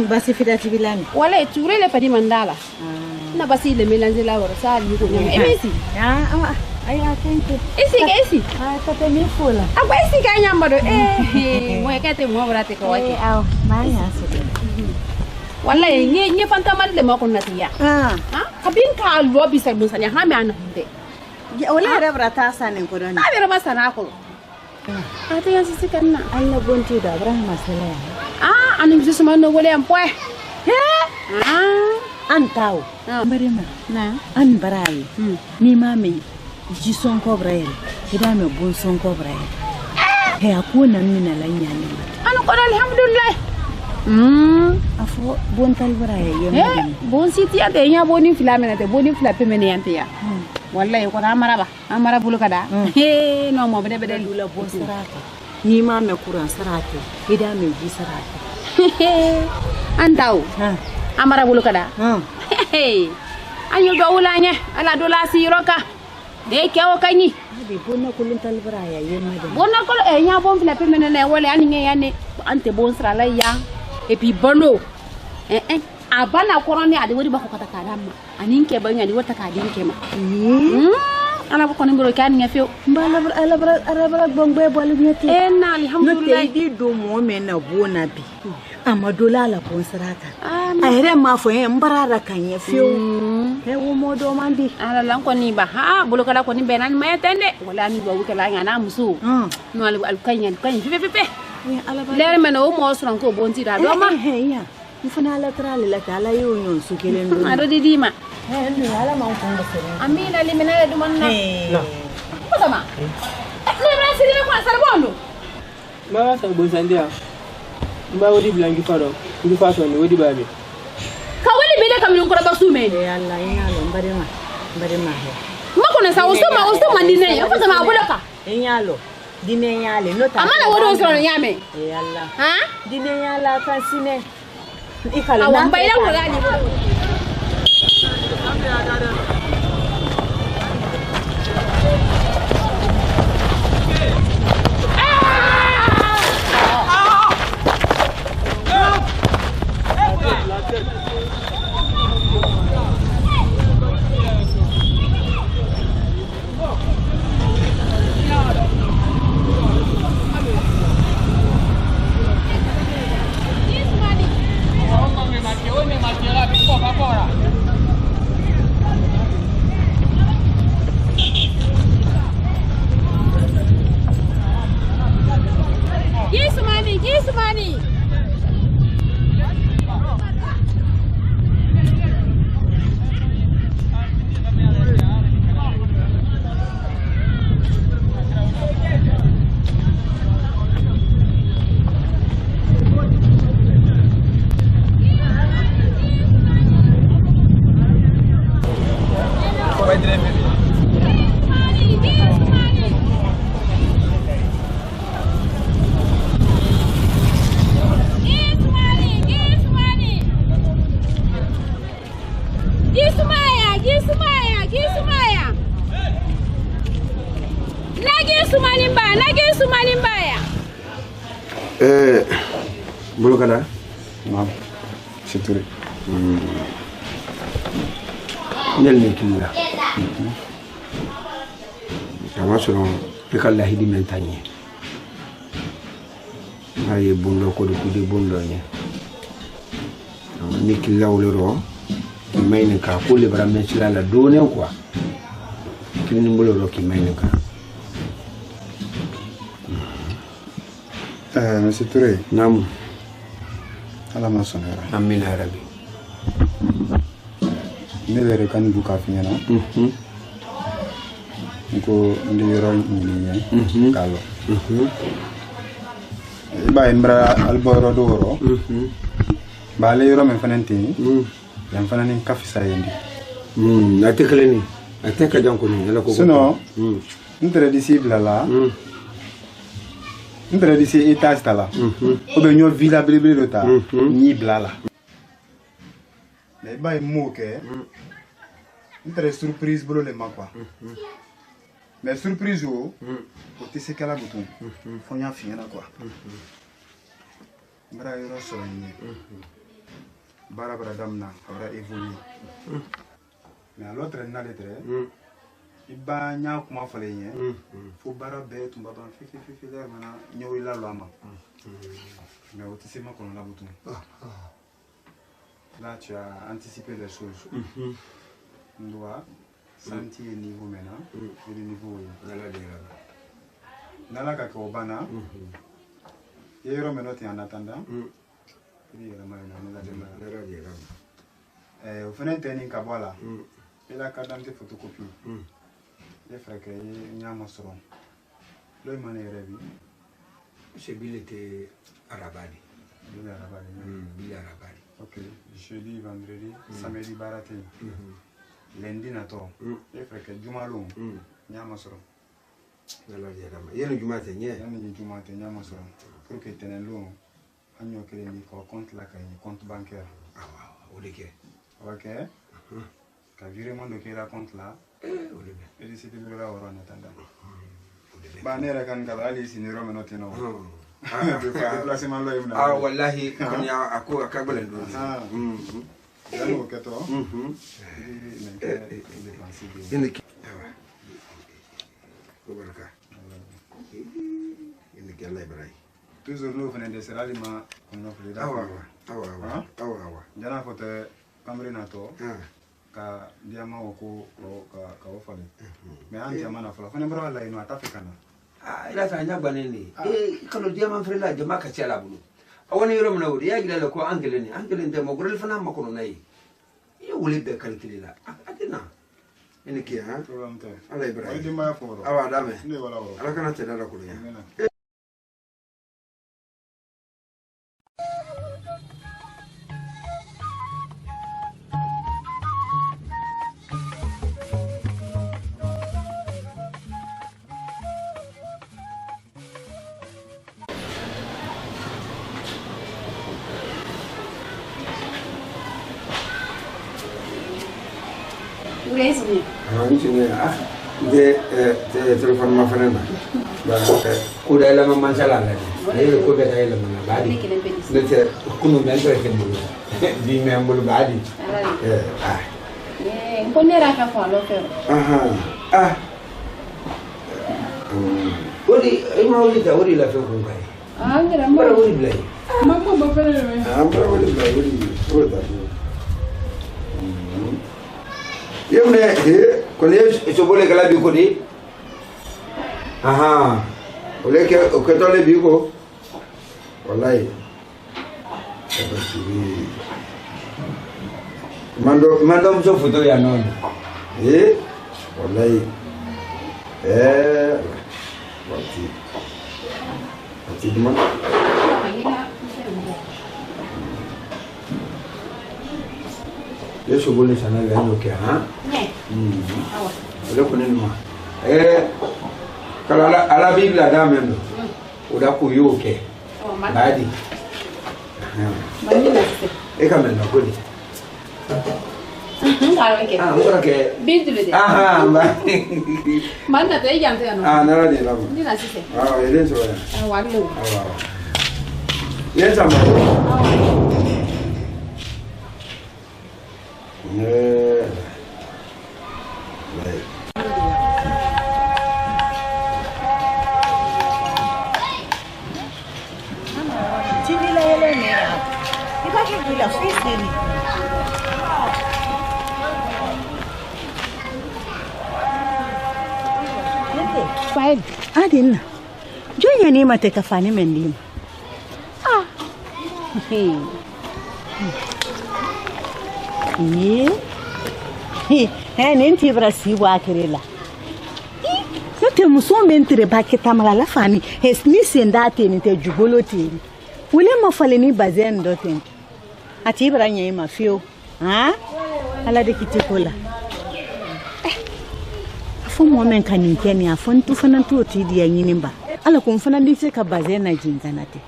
[SPEAKER 7] basi fidati bilani
[SPEAKER 2] wala ture le padi mandala na basi le mélanger la wala sa li ko nyama emisi
[SPEAKER 7] ay thank you
[SPEAKER 2] isi
[SPEAKER 7] tata mi fula
[SPEAKER 2] agwa isi ka nyamba do mo ekete mo brate ko wati
[SPEAKER 7] aw manya so
[SPEAKER 2] wala nye fantamal le mako natiya kabin ka lobi sa mun sanya ha me ana hunde
[SPEAKER 7] wala da brata sanin ko don
[SPEAKER 2] abira basana ko ate ya sisi kanna
[SPEAKER 7] Allah bonti da Abraham sallallahu
[SPEAKER 2] anim sisi manno wole am poe
[SPEAKER 7] an taw barima na an barayi ni ma me ji son ko brayer ida me bon son ko brayer he akuna mina lanya ni
[SPEAKER 2] an ko alhamdulillah
[SPEAKER 7] afo bon tal brayer yema
[SPEAKER 2] bon siti ade nya boni filamena te boni fila pemene yante ya wallahi ko amara bulu kada no mo bede
[SPEAKER 7] lula bon sarata ni ma me kuran sarata ida me ji sarata
[SPEAKER 2] antaw amara bulu kada anyo do wulanya ala do la siroka de kewo kanyi
[SPEAKER 7] de bonna kulun tal braya yema de
[SPEAKER 2] bonna ko nya bon fila pemene ne wala ani nge yane ante bon sara la ya et puis bono abana koroni ade wodi bako kata kadama aninke banya di wata kadinke ma ana ko ni bro kan ngafio
[SPEAKER 7] mbala ala bongbe bolu nyati
[SPEAKER 2] na alhamdulillah
[SPEAKER 7] di do mo me na bona bi amadola la ponsaraka ayre ma fo en mbarara kan yafio he wo modo mandi
[SPEAKER 2] ala lan ko ni ba bulu kala ko ni benan ma tende wala ni ba wukala ngana musu no al kanya pepe lere mena o mo sran ko bonti da do ma
[SPEAKER 7] ya mfuna la trale la tala yo nyon su kelen do
[SPEAKER 2] ado di ma
[SPEAKER 7] ni ala ma ko ndesere
[SPEAKER 2] amina limena du manna ko sama ni bra siri ko sar bondo
[SPEAKER 3] Mama sa bosandia. Mba wodi blangi faro. Ngi faso ni wodi babe.
[SPEAKER 2] Ka wali bele kam non ko ba sume.
[SPEAKER 4] Allah yalo mbare ma he.
[SPEAKER 2] Mako na sa usuma ndine. Afa sama abulaka.
[SPEAKER 4] Yalo. Dine yale no ta.
[SPEAKER 2] Amana wodi usoro nyame.
[SPEAKER 4] Allah.
[SPEAKER 2] Ha?
[SPEAKER 4] Dine yala kan sine. Ikala na.
[SPEAKER 2] Awan bayla ko gani. Gismani. Gisumaya. Nagi sumani mbaya.
[SPEAKER 1] Bulukada.
[SPEAKER 6] Naam. Situri.
[SPEAKER 1] Nel ne kimura. Kama soro ikalla hidi mentanye. Aye bundo ko de bundo nye. Ni kilawlero mayne ka ko le bara mesila la done quoi. Kini mbolo ki mayne ka.
[SPEAKER 6] Monsieur Touré.
[SPEAKER 1] Naam.
[SPEAKER 6] Ala ma sonera.
[SPEAKER 1] Amin arabi.
[SPEAKER 6] Ne le kan du ka finya na. Ko ndi yoro ni kalo. Ba imbra alboro doro. Ba le yoro men fanantini. Yan fanani kafisa yendi.
[SPEAKER 1] Atekleni. Ateka janko ni ala ko.
[SPEAKER 6] Sinon, ndre d'ici là. Ndre d'ici étage là. O be nyo villa blé de ta. Ni blala. Les ba mo ke. Ndre surprise bolo le makwa. Mais surprise o te se kala bouton. Fonya fiena quoi. Mbra yoro so ni. Bara damna aura évolué. Mais à l'autre n'a lettre. Iba nya kuma fale yen. Fo bara be tumba ban fifi là mana nyowi la lama. Mais au tissement qu'on a bouton. Là tu as anticipé les choses. On doit sentir le niveau maintenant et le niveau nala ka ko bana. Yero menoti en attendant. Au final teni kabwala. Il a carte d'identité photocopie. Les frères que nyama soro. Le mané rebi.
[SPEAKER 1] C'est billet arabadi. Billet arabadi.
[SPEAKER 6] OK. Jeudi, vendredi, samedi baraté. Lundi nato. Les frères que jumalo. Nyama soro.
[SPEAKER 1] Nala dirama. Yene jumate nye.
[SPEAKER 6] Yene jumate nyama soro. Pour que tenez long. Agno keleni ko compte la compte bancaire.
[SPEAKER 1] Ah, odeke.
[SPEAKER 6] OK. Ka virement de kera compte là. Et si tu veux la voir en attendant. Ba ne ra kan kala ali si ni ro meno teno. Déplacement lo yimna.
[SPEAKER 1] Ah wallahi konya ako akabala ndo.
[SPEAKER 6] Yano keto.
[SPEAKER 1] Yene ki. Ko baraka. Yene ki Allah ibrahim.
[SPEAKER 6] Toujours nous venons de serali ma on offre là.
[SPEAKER 1] Awa.
[SPEAKER 6] Jana fote kamri nato. Ka diama ko ka ofale. Mais an diama na fala. Fane bra la ino atafikana.
[SPEAKER 1] Ila ta nya gbanene. Kalo diama frela jama ka chala bulu. Awani yoro mna wuri ya gidala ko angeleni de mo gorel fana makono nayi. Yo wuli be kalkilila. Adina. Ene ki ha? Allah ibrahim.
[SPEAKER 6] Ay di ma foro.
[SPEAKER 1] Awa dame.
[SPEAKER 6] Ne wala woro.
[SPEAKER 1] Ala kana tedala ko ya.
[SPEAKER 2] Sule sule.
[SPEAKER 1] De téléphone ma fana na. Ko da la mama sala la. Ko be da la mama badi. Ne te kunu men to ke mu. Di me ambul badi.
[SPEAKER 2] Ko ne ra ka fa lo fe.
[SPEAKER 1] Odi ma odi ta odi la fe ko ngai.
[SPEAKER 2] Ngira mo.
[SPEAKER 1] Odi blai.
[SPEAKER 2] Mama ba fere me.
[SPEAKER 1] Odi blai odi. Odi. Yemne ko ne so bole kala bi ko di. Ole ke o ke to le bi ko. Wallahi. Mando mo foto ya non. Wallahi. Wati dima. Yeso bole sana la no ke Ole ko ne ma. Kala ala bibla da men. O da ko yo ke. Badi.
[SPEAKER 2] Mani na se.
[SPEAKER 1] E ka men no ko di. Ora che
[SPEAKER 2] Bintu de. Manda te yante no.
[SPEAKER 1] Nara de la.
[SPEAKER 2] Ni na se.
[SPEAKER 1] Ele so ya.
[SPEAKER 2] Walu.
[SPEAKER 1] Ye sama.
[SPEAKER 7] Chivila yele ne. Ika chivila fisini. Fail. Adin. Jonya ni mate kafani mendim. Nenti brasi wa kirela. Yote musombe ntire baketa mala la fani. Ni senda teni te jugolo teni. Wule mafale ni bazen doten. Ati branya ma fio. Ala de kitikola. Fo momen kanin keni afon tu fana to ti di yini ba. Ala kun fana di se ka bazen na jinganate.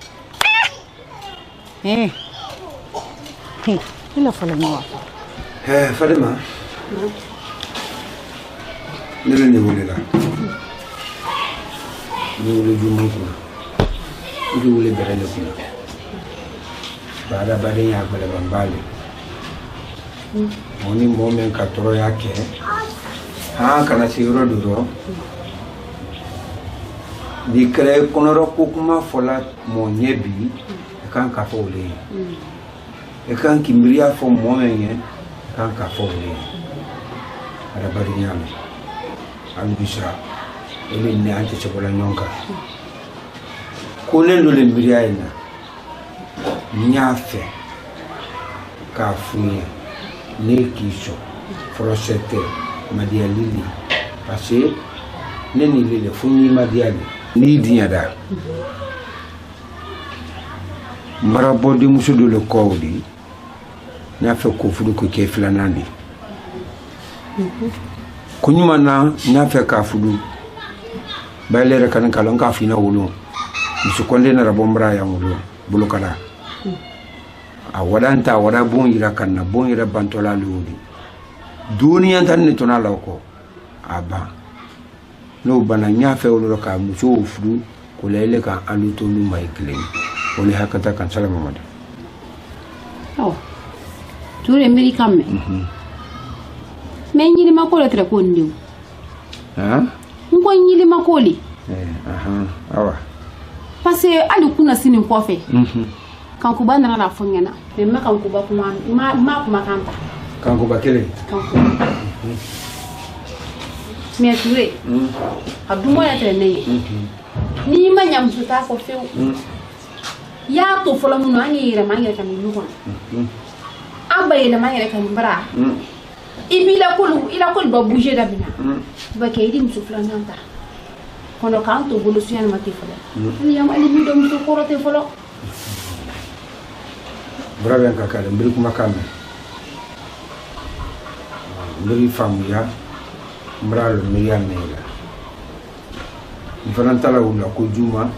[SPEAKER 7] Ila fala no.
[SPEAKER 1] Fadema. Nele ni wule la. Ni wule jumu kuna. Ni wule berele kuna. Baada bade ya gbele bambale. Moni momen ka toro yake. Kana siro duro. Di kre konoro kokuma fola mo nyebi kan ka fole. E kan kimbiria fo momen kan ka fole. Ada barinyam. Am bisa. Ele ne ante chobola nyonka. Kolendo le mbiria ina. Nyafe. Ka funya. Ne kisho. Frosete. Madia lili. Parce neni lili funyi madia li. Ni dinyada. Marabodi musudu le kowdi. Nyafe kofudu ko kefila nandi. Kunyuma na nyafe ka fudu. Bailere kan kalon ka fina wulu. Musukonde na rabombra ya wulu. Bulukala. Awadanta wada bon yira kanna bon yira bantola ludi. Duniya tan ne tona lawko aba no bana nyafe wolo ka muso fudu ko lele ka aluto lu mai klen woni hakata kan sala mamade
[SPEAKER 2] ture mbiri kamme me nyili makolo tra ko ndiw ngo nyili makoli
[SPEAKER 1] awa
[SPEAKER 2] parce que ali kuna sinin kofe kan ku bana na fongena me ma kan ku ba kuma ma kuma kanta
[SPEAKER 1] kanko bakele
[SPEAKER 2] kanko me ture adumo ya tene ni ma nyam suta ko fe ya to fola mun ani ira ma ngira kan ni ko abaye na ma ngira kan bara ibila kulu ila kul ba bouger da bina ba ke idi musufla nanta kono kan to bulu suyan mati fola ni yam ali mi do musu ko rote fola
[SPEAKER 1] bravo kakale mbiri kuma kambe mbiri famuya mbralo miriam nela mfana tala ula ko juma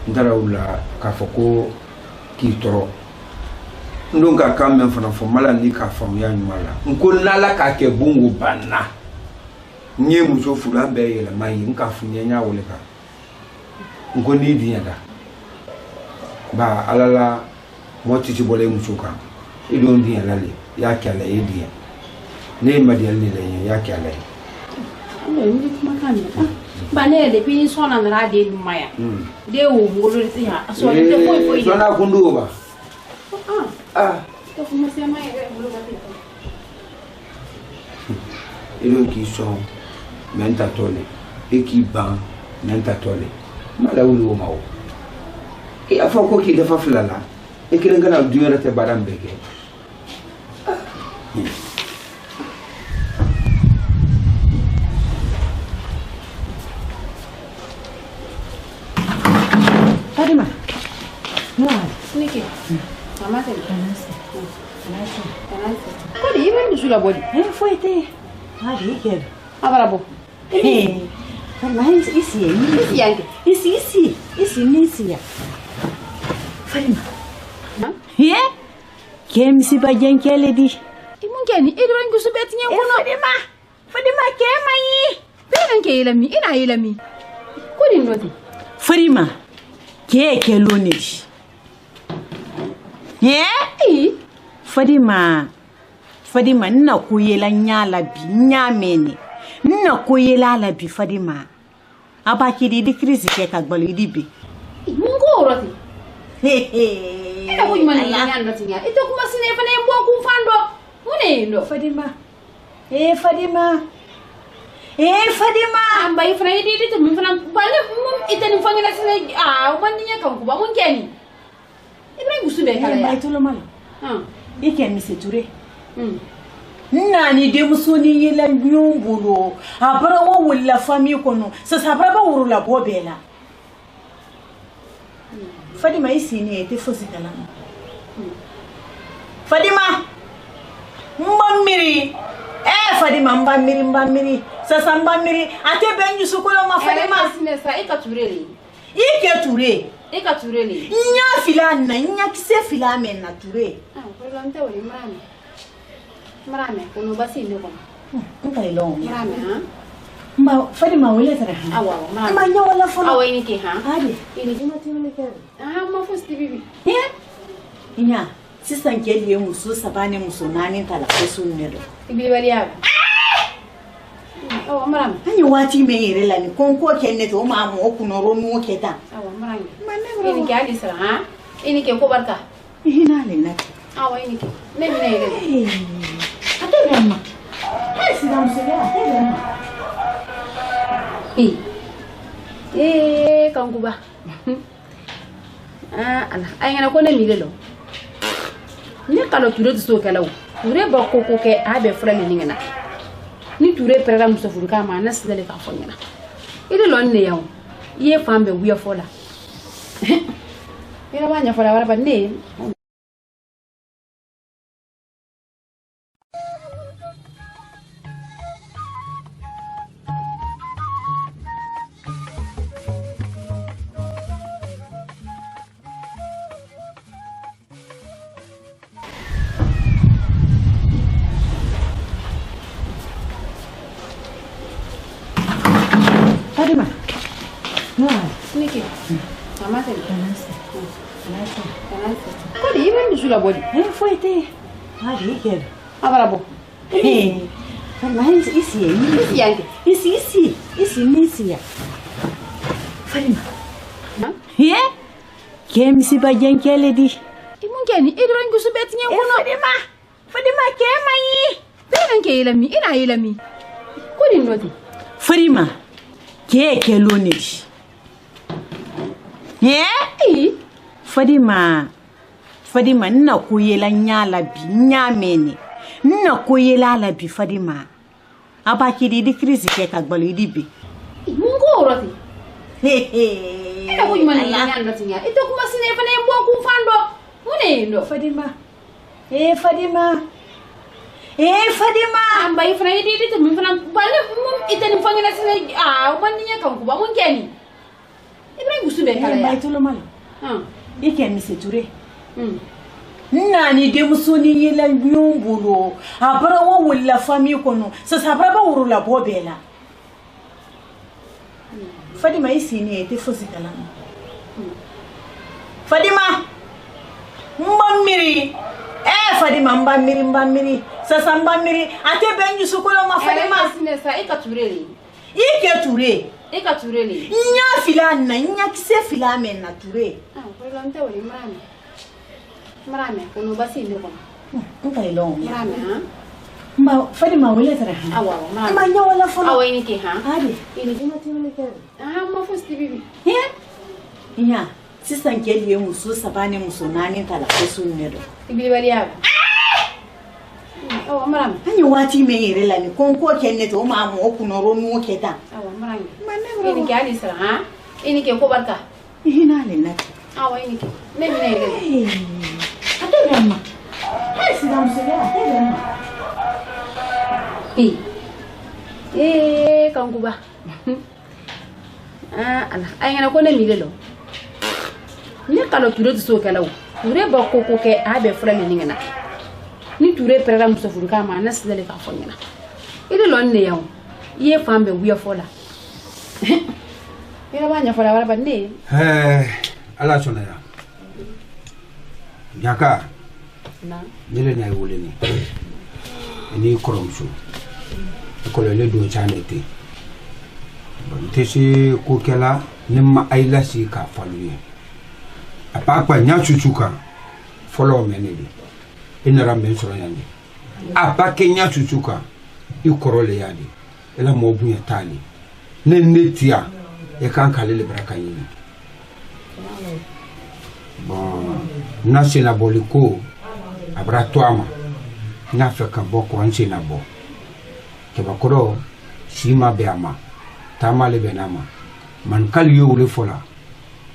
[SPEAKER 1] ndara ula ka foko ki toro ndonga kambe mfana fomala ni ka famuya nyumala nko nala ka ke bungu banna nye muso fura be yele mai nka funya nya wole ka nko ni dinyada ba alala moti ci bole muso ka idon dinyala le ya kala ediya ne madial ni le ya kala
[SPEAKER 2] ni kuma kan ba ne de pini sona na de maya de wo ngolo ti ha so de foi
[SPEAKER 1] sona kundu ba
[SPEAKER 2] to kuma se mai de ngolo ba ti
[SPEAKER 1] elon qui sont mentatole et qui ban mentatole mala wulu mawo e afa ko ki dafa flala e kiran kana duyara te baram beke
[SPEAKER 7] Fadima no
[SPEAKER 2] niki mama te ko di ibe sula bodi
[SPEAKER 7] foi te ali quero
[SPEAKER 2] abarabo
[SPEAKER 7] Fadima isi nisi ya Fadima ke misi bajen kele di
[SPEAKER 2] mun keni idran gusu betinye kono
[SPEAKER 7] Fadima ke mai
[SPEAKER 2] benan ke ilami ina ilami ko din noti
[SPEAKER 7] Fadima ke loni Fadima nna kuyela nyala bi nyamene nna kuyela la bi Fadima abaki di crise ke ka gbalo di bi
[SPEAKER 2] mun ko roti ina ko yimani nyanda tinya ito kuma sine fa ne mbo ku fando mune ndo Fadima amba ifra idi to min fana bale mun itani fangina sine bandinya kan ku ba mun keni ibrahim gusube kala ya
[SPEAKER 7] baitulo mala ike mi seture nani de musoni yela nyumbulo abara wo wala fami kono sasa abara ba wurula bobela Fadima isi ni ete fosi kala Fadima mbamiri Fadima mbamiri sasa mbamiri ate benyu sukolo ma Fadima
[SPEAKER 2] sinesa ikaturele
[SPEAKER 7] ikaturele nya filana nya kise filame na ture
[SPEAKER 2] ko lante wali marame kono basi ne ko
[SPEAKER 7] ngai long
[SPEAKER 2] marame ha
[SPEAKER 7] mba Fadima wele tara
[SPEAKER 2] awa marame
[SPEAKER 7] ma nya wala fono
[SPEAKER 2] awa ini ke ha
[SPEAKER 7] ade
[SPEAKER 2] ini jima tini ke ma fusti bibi
[SPEAKER 7] inya sisan ke liye musu sabane musu nani tala sun ne do
[SPEAKER 2] ibi bari ya awa marame
[SPEAKER 7] anyi wati me yere la ni konko kenne to ma mo kuno ro mo keta
[SPEAKER 2] awa marame ini ke ali sara ha ini ke ko barka
[SPEAKER 7] ina le na
[SPEAKER 2] awa ini ke ne mi ne ile
[SPEAKER 7] ate remma si dam se ya ate remma
[SPEAKER 2] kankuba ala ay ngana ko ne mi lelo ni kala ture to so kala ture ba ko ke abe frale ni ngana ni ture prera muso furu ka ma na sidale ka fo ngana ile lo ne yawo ye fambe wiya fola ira banya fola wala ba ne
[SPEAKER 7] Fadima no
[SPEAKER 2] niki mama te ko di ibe sula bodi
[SPEAKER 7] foi te ali quero
[SPEAKER 2] abarabo
[SPEAKER 7] Fadima isi nisi ya Fadima ke misi bajen kele di
[SPEAKER 2] mun keni idran gusu betinye kono
[SPEAKER 7] Fadima ke mai
[SPEAKER 2] benan ke ilami ina ilami ko din noti
[SPEAKER 7] Fadima ke loni Fadima nna kuyela nyala bi nyamene nna kuyela la bi Fadima abaki di crise ke ka gbalo di bi
[SPEAKER 2] mun ko roti ina ko yimani nyanda tinya ito kuma sine fa ne mbo ku fando mune ndo
[SPEAKER 7] Fadima
[SPEAKER 2] amba ifra idi to min fana bale mun itani fangina sine bandinya kan ku ba mun keni ibrahim gusube kala ya
[SPEAKER 7] baitulo mala ike mi seture nani de musoni yela nyumbulu abara wa wala fami kono sasa abara wuro la bobela Fadima isini ete fosi kalama Fadima mbamiri Fadima mbamiri sasa mbamiri ate benju sukolo ma Fadima
[SPEAKER 2] sinesa ikatureli
[SPEAKER 7] ikatureli nya filana nya kise filame na ture
[SPEAKER 2] kwa nte wali marame kono basi ni kono
[SPEAKER 7] nkailo
[SPEAKER 2] marame ha
[SPEAKER 7] mba Fadima wala tara
[SPEAKER 2] awa marame
[SPEAKER 7] ma nya wala fona
[SPEAKER 2] awa ini ki ha
[SPEAKER 7] ade
[SPEAKER 2] ini dina timele ke ma fusti bibi
[SPEAKER 7] nya sisan keliye muso sabane muso nani kala kosun ne do
[SPEAKER 2] ibili bali ya awa marame
[SPEAKER 7] anyi wati me yere la ni konko kenne to ma mo okunoro mu keta
[SPEAKER 2] awa marame ini ki ali sara ha ini ki ko barka
[SPEAKER 7] ina le na
[SPEAKER 2] awa ini ki ne mi ne
[SPEAKER 7] ate grandma si dam se ya ate grandma
[SPEAKER 2] kankuba ala ay ngana ko ne mi lelo ni kala ture to so kala ture ba ko ke abe fra ni ngana ni ture prera muso furu ka ma na sidale ka fo ngana ile lo ne yawo ye fambe wiya fola ira ba nya fola wala ba ne
[SPEAKER 1] ala sona ya Jaka
[SPEAKER 2] na
[SPEAKER 1] nile na wole ni koromso ko le do chanete bon tesi ko kala nimma ayla si ka faluye apa nya chuchuka follow menedi inara men so yandi apa kenya chuchuka I korole yadi ela mo bunya tali ne netia e kan kalele braka yini bon nasina boliko abra toama na feka boko ansina bo ke bakoro sima beama tamale benama man kal yowle fola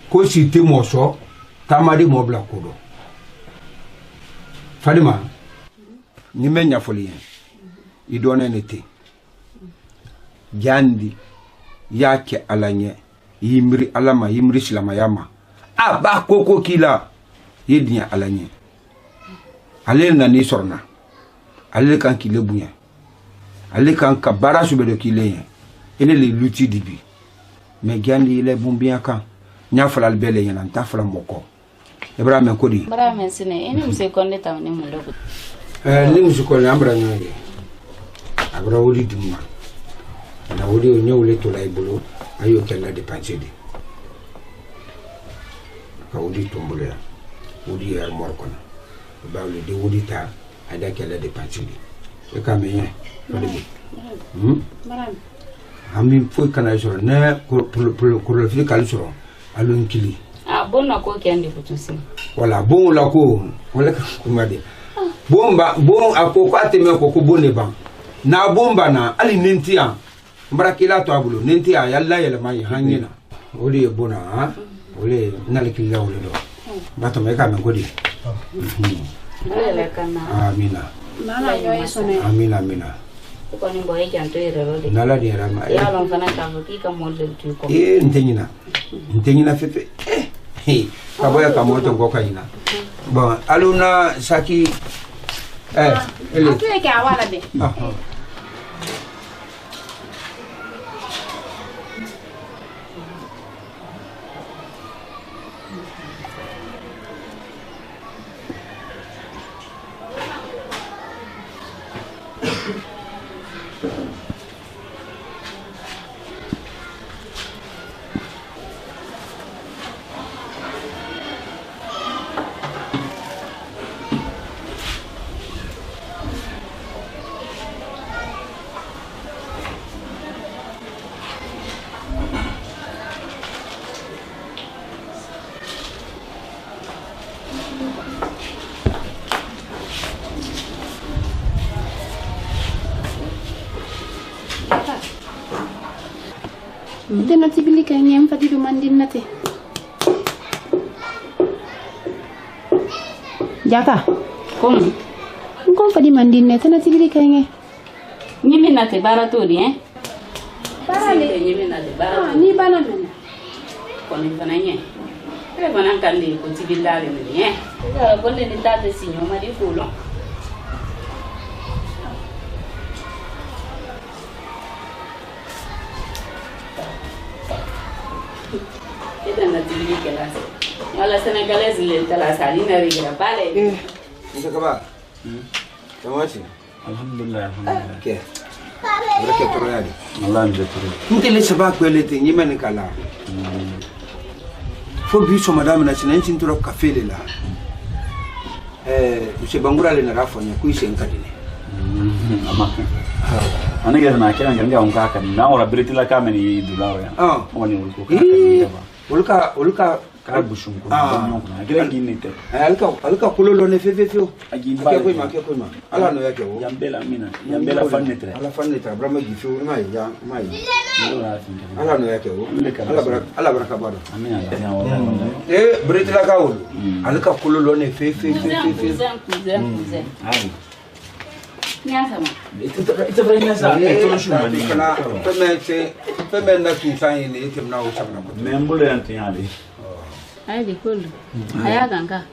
[SPEAKER 1] ko si timoso tamari mobla kodo Fadima ni menya foli idone nete jandi yake alanye yimri alama yimri silama yama aba koko kila yedinya alanye ale na ni sorna ale kan kile bunya ale kan ka barasu be do kile ele le luti dibi me gandi ile bumbia kan nya fala albele yana ta fala moko Ibrahim kodi
[SPEAKER 4] Ibrahim sine eni mse konde tamni mulogo
[SPEAKER 1] ni musukole ambra nyange abra woli dimma na woli o nyawle to lay bolo ayo kella de pancedi ka woli tombole woli yar morkona bawle de woli ta ada kella de pancedi e kamenye fadi
[SPEAKER 2] marame
[SPEAKER 1] ami foi kana soro na ko le fili kali soro alon kili
[SPEAKER 4] bona ko kendi futusi
[SPEAKER 1] wala bon la ko wala ko made bomba bon akoko ateme ko bone ban na bomba na ali nentia mbarakila to abulo nentia yalla yalla mai hangina oli bona ha oli nalikila oli do bato me ka me godi
[SPEAKER 4] ele kana
[SPEAKER 1] amina
[SPEAKER 2] nana yo isone
[SPEAKER 1] amina
[SPEAKER 4] ko ni boye janto ero de
[SPEAKER 1] nala di rama
[SPEAKER 4] ya lon kana ka buki ka model tu ko
[SPEAKER 1] ntenyina fefe kaboya kamoto ngoka ina bon aluna saki ele
[SPEAKER 2] atue ke awala de Dena tibili ka ngem fadi do mandin nate Jaka
[SPEAKER 4] kom
[SPEAKER 2] ngom fadi mandin nate na tibili ka nge
[SPEAKER 4] nyimi na te barato di
[SPEAKER 2] barale
[SPEAKER 4] nyimi na te barato
[SPEAKER 2] ni bana mena
[SPEAKER 4] ko ni bananye
[SPEAKER 2] Telefonan kan di ko tibindale ni ya ko le ni tate sinyo ma di fulo ita na tibili kelas wala senegalese le tala sali na rigira bale
[SPEAKER 1] Musa kaba tamati
[SPEAKER 8] alhamdulillah alhamdulillah
[SPEAKER 1] ke baraka torali
[SPEAKER 8] Allah njaturu
[SPEAKER 1] mutele saba kwelete nyimene kala fo bi so madame na sinan cinturo kafele la monsieur Bangura le na rafonya ku ise nkadine
[SPEAKER 8] ama anige na kira nganga onka kan na ora britila kameni dulawa ya woni ko ulka ka bushungu na kira ginite
[SPEAKER 1] alka kulolo ne fefefeo
[SPEAKER 8] agimba
[SPEAKER 1] ke koima ala no yake wo
[SPEAKER 8] yambela fannetre
[SPEAKER 1] ala fannetre brama gifu mai ala no yake wo ala baraka bado
[SPEAKER 8] amina
[SPEAKER 1] britila ka wo alka kulolo ne fefefeo ai
[SPEAKER 2] nyasama
[SPEAKER 8] ita branya sa ito shuma ni
[SPEAKER 1] kana peme na kinsan ni itim na usabna ko
[SPEAKER 8] membole antiyali
[SPEAKER 2] ay di kullu aya ganga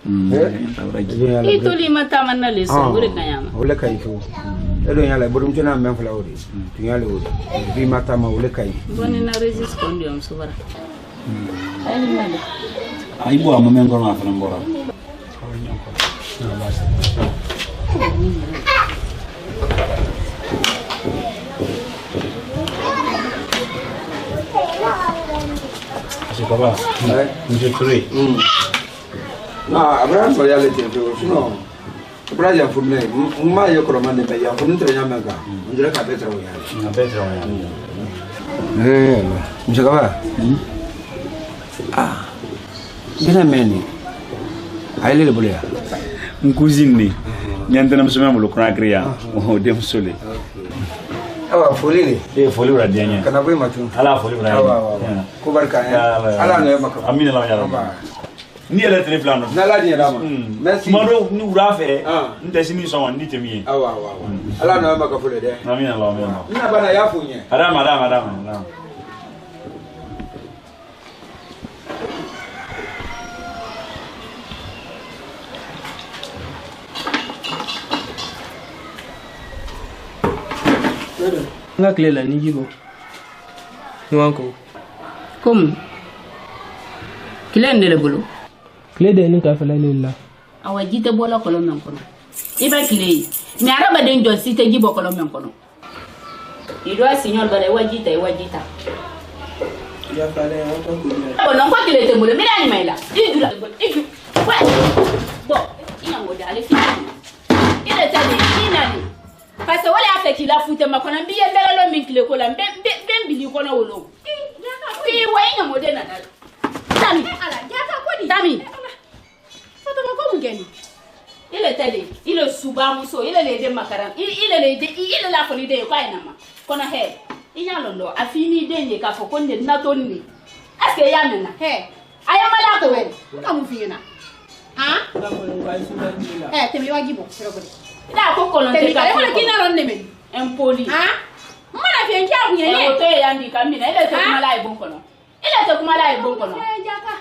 [SPEAKER 2] itu lima taman na leso gure kanyama
[SPEAKER 1] wala kai fu edo yala burum tuna men fala wori tuyale wori bi mata ma wala kai
[SPEAKER 2] boni na resist kondium subara ay mala
[SPEAKER 8] ay bo am men gona fa ngora Baba, njuturi.
[SPEAKER 1] Abraham so yale tento sino. Abraham fumne, ma yo kromande be ya fumne tre nyamanga. Njira ka betra wo yale.
[SPEAKER 8] Na betra wo yale.
[SPEAKER 1] Mshakaba. Bina meni. Aile le bulia.
[SPEAKER 8] Nkuzini. Nyante na msema mulukuna kriya. O dem sole.
[SPEAKER 1] Awa folile
[SPEAKER 8] foli ura dianya
[SPEAKER 1] kana boy matu
[SPEAKER 8] ala foli ura
[SPEAKER 1] ko barka ala no maka
[SPEAKER 8] amina la yaro ni ele teleflano
[SPEAKER 1] na la dia dama merci
[SPEAKER 8] maro ni ura fe ndesi ni so ni temi
[SPEAKER 1] awa ala no maka fole de
[SPEAKER 8] amina la amina
[SPEAKER 1] ina bana yafunye
[SPEAKER 8] adama
[SPEAKER 3] nga klela ni jibo ni wanko
[SPEAKER 2] comme kile ndele bulu
[SPEAKER 3] kle de ni ka fala lilla
[SPEAKER 2] awa jite bola ko men kono iba kile mi araba den jo site jibo ko men kono ido signor bale wajita
[SPEAKER 3] ya fala ya ko
[SPEAKER 2] ko non ko kile te bulu mi dani maila idula idu wa bo ina ngode ale fi ile tadi inani parce que wala afeki la fute makona biye belalo min kile ko la bili ko na wolo fi wayna modena dal tami ala jaka kodi tami foto ko mugeni ile tade ile suba muso ile le de makaran ile la foni de ko ayna ma kona he inya londo afini denye ka fo konde na tonni aske ya mena he ayamala ko we ka mu fina ha temi wajibo sero ko ila ko kolon te ka ko kina ron ne men empoli ha mana fi enki abu yene o to ya ndi kamina ile te kuma lai bon kono jaka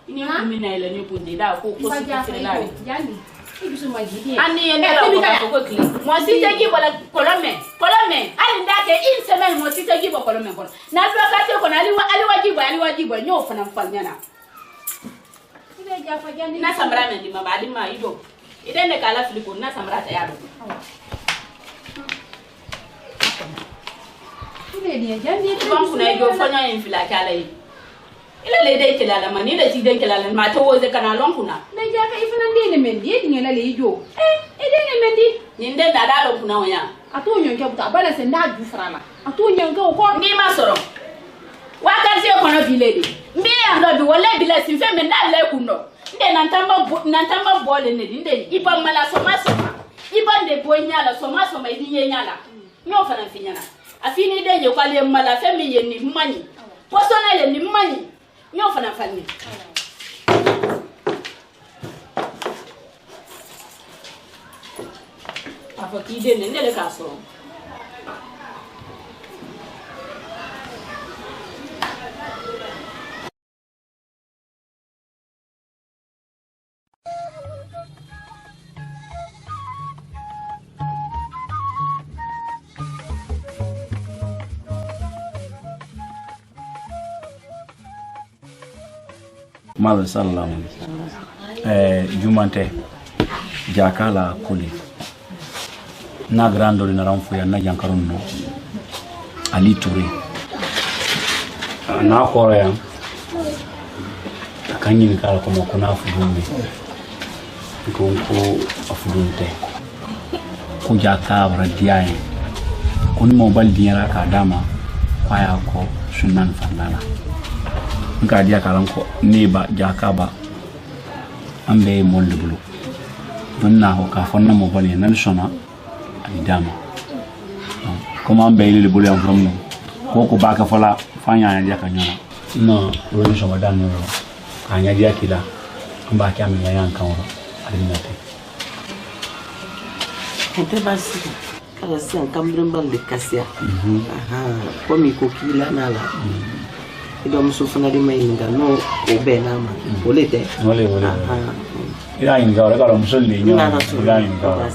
[SPEAKER 2] ini kumina ile ni pundi da ko sikitela jani ibisu majidi ani yene la ko kli mo si te ki bola kolome ali ndake in semaine mo si te ki bola kolome kono na do ka te kono ali wajibo nyo fana mfanyana ile jaka jani na samra men di mabali ma ido idene kala filipo na samrata yado ile ni jani ko kuna jo fanya infila kala yi ile le dai kelala mani da ti den kelala ma to woze kana lon kuna na ja ka ifana ndene mendi yedi ngela le jo idene mendi ninde na dalo kuna wanya ato nyonke buta bala se nda du frala ato nyonke ko ndi ma soro wa ka se ko na bilede mbi ando bi wala bila sin fe men na le kuno nde nantamba bole ne nde ipa mala soma ipa nde boynyala soma idinye nyala nyo fana finyana afini denje kwale mala femi yeni mmani posona le ni mmani nyo fana fani afa kide ne le kaso
[SPEAKER 8] Mal sallam. Jumante Jakala Kuli. Na grando na ramfu ya na jankarun no. Ali Touré. Na korea. Kanyi kala kuma kuna fudumi. Ko afudunte. Ku Jaka bradiyaye. Kun mo bal diara ka dama kwaya ko sunan fandala. Nka dia kalan ko neba Jakaba ambe molde bulu. Nna ho ka fonna mo bali nan sona ay dama. Comment ambe ile bulu en from no. Ko baka fala fanya ya ka nyona. No, woni so madan no. Anya dia kila. Amba kama yan kan ro. Alinate.
[SPEAKER 9] C'était basi. Kala sen kambrembal de kasia. Comme il kokila nala. Ido msufuna di mainga no obena ma. Olete.
[SPEAKER 8] Ole. Ila inga ora kala musolli nyo. Ila inga.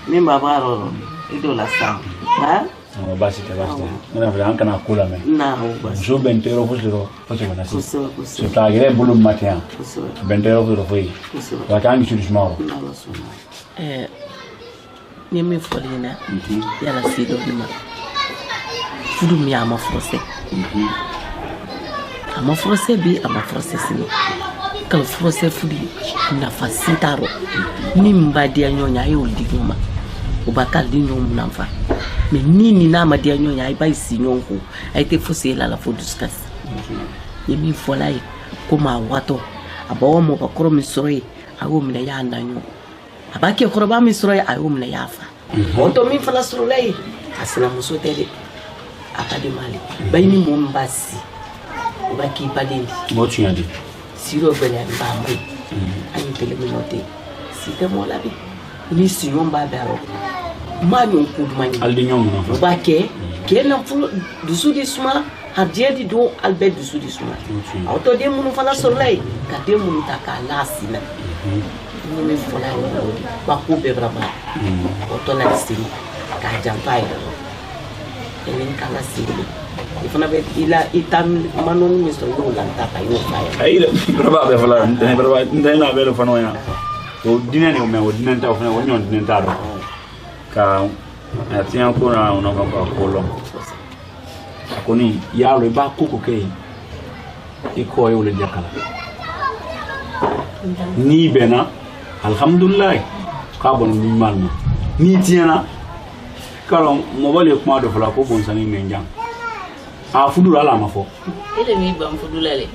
[SPEAKER 9] Mimba baro ido la sa. Ha?
[SPEAKER 8] No basi. Mena vile anka na kula me.
[SPEAKER 9] Na basi.
[SPEAKER 8] Jo bentero fusiro. Foche bana si. So tagire bulu matia. Bentero fusiro foi. Wakangi chudishmaro.
[SPEAKER 9] Mimi folina yala sido dima fudu mi ama frose ama frose bi ama frose sino kala frose fudi na fasitaro ni mbadia nyonya ayo diguma ubakal di nyom namfa me nini na madia nyonya ay bay si nyonko ay te fose la foduskas yemi folai kuma wato abawo mo bakoro misroy awo mina ya nanyo abaki koroba misro ya ayo mna yafa oto mi fala surulai asina musotele akade mali bayini mombasi ubaki padeli
[SPEAKER 8] motu yandi
[SPEAKER 9] siro bele mbambe ani tele minote site mola bi ni siyon ba baro manyo kudmani
[SPEAKER 8] aldi nyom no
[SPEAKER 9] ubake kena fulo dusudi suma hadjedi do albert dusudi suma auto de munu fala surulai ka de munu takala sina ni fola ni ba ko be brama auto la sini ka jampai ni kala sini ifana be ila itam manon mi so do la ta kai no fa
[SPEAKER 8] ai braba be fola ne braba ndena be lo fano ya o dinani o me o dinanta o fana o nyon dinanta do ka atian ko na no ka ko lo akoni ya lo ba ko ke iko yo le jakala ni bena alhamdulillah ka bon ni malma ni tiena kala mo bale kuma do fala ko bon sani menjang a fudu ala ma fo
[SPEAKER 10] ile mi bam fudu lale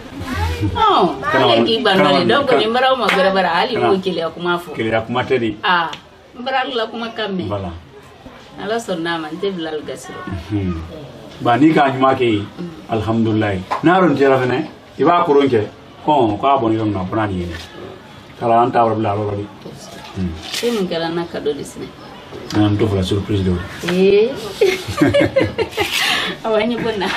[SPEAKER 10] oh ale ki bandale donc ni mbara mo bara ali mo kile akuma fo
[SPEAKER 8] kile akuma tedi
[SPEAKER 10] mbara la kuma kamme
[SPEAKER 8] voilà
[SPEAKER 10] ala sonna man te bilal gasiro
[SPEAKER 8] ba ni ka nyuma ke alhamdulillah naron jera fene iba koronke ko ka bon yo na brani kala anta wala bla ro di
[SPEAKER 10] mun kala na kado disne
[SPEAKER 8] nan to la surprise do
[SPEAKER 10] awani bona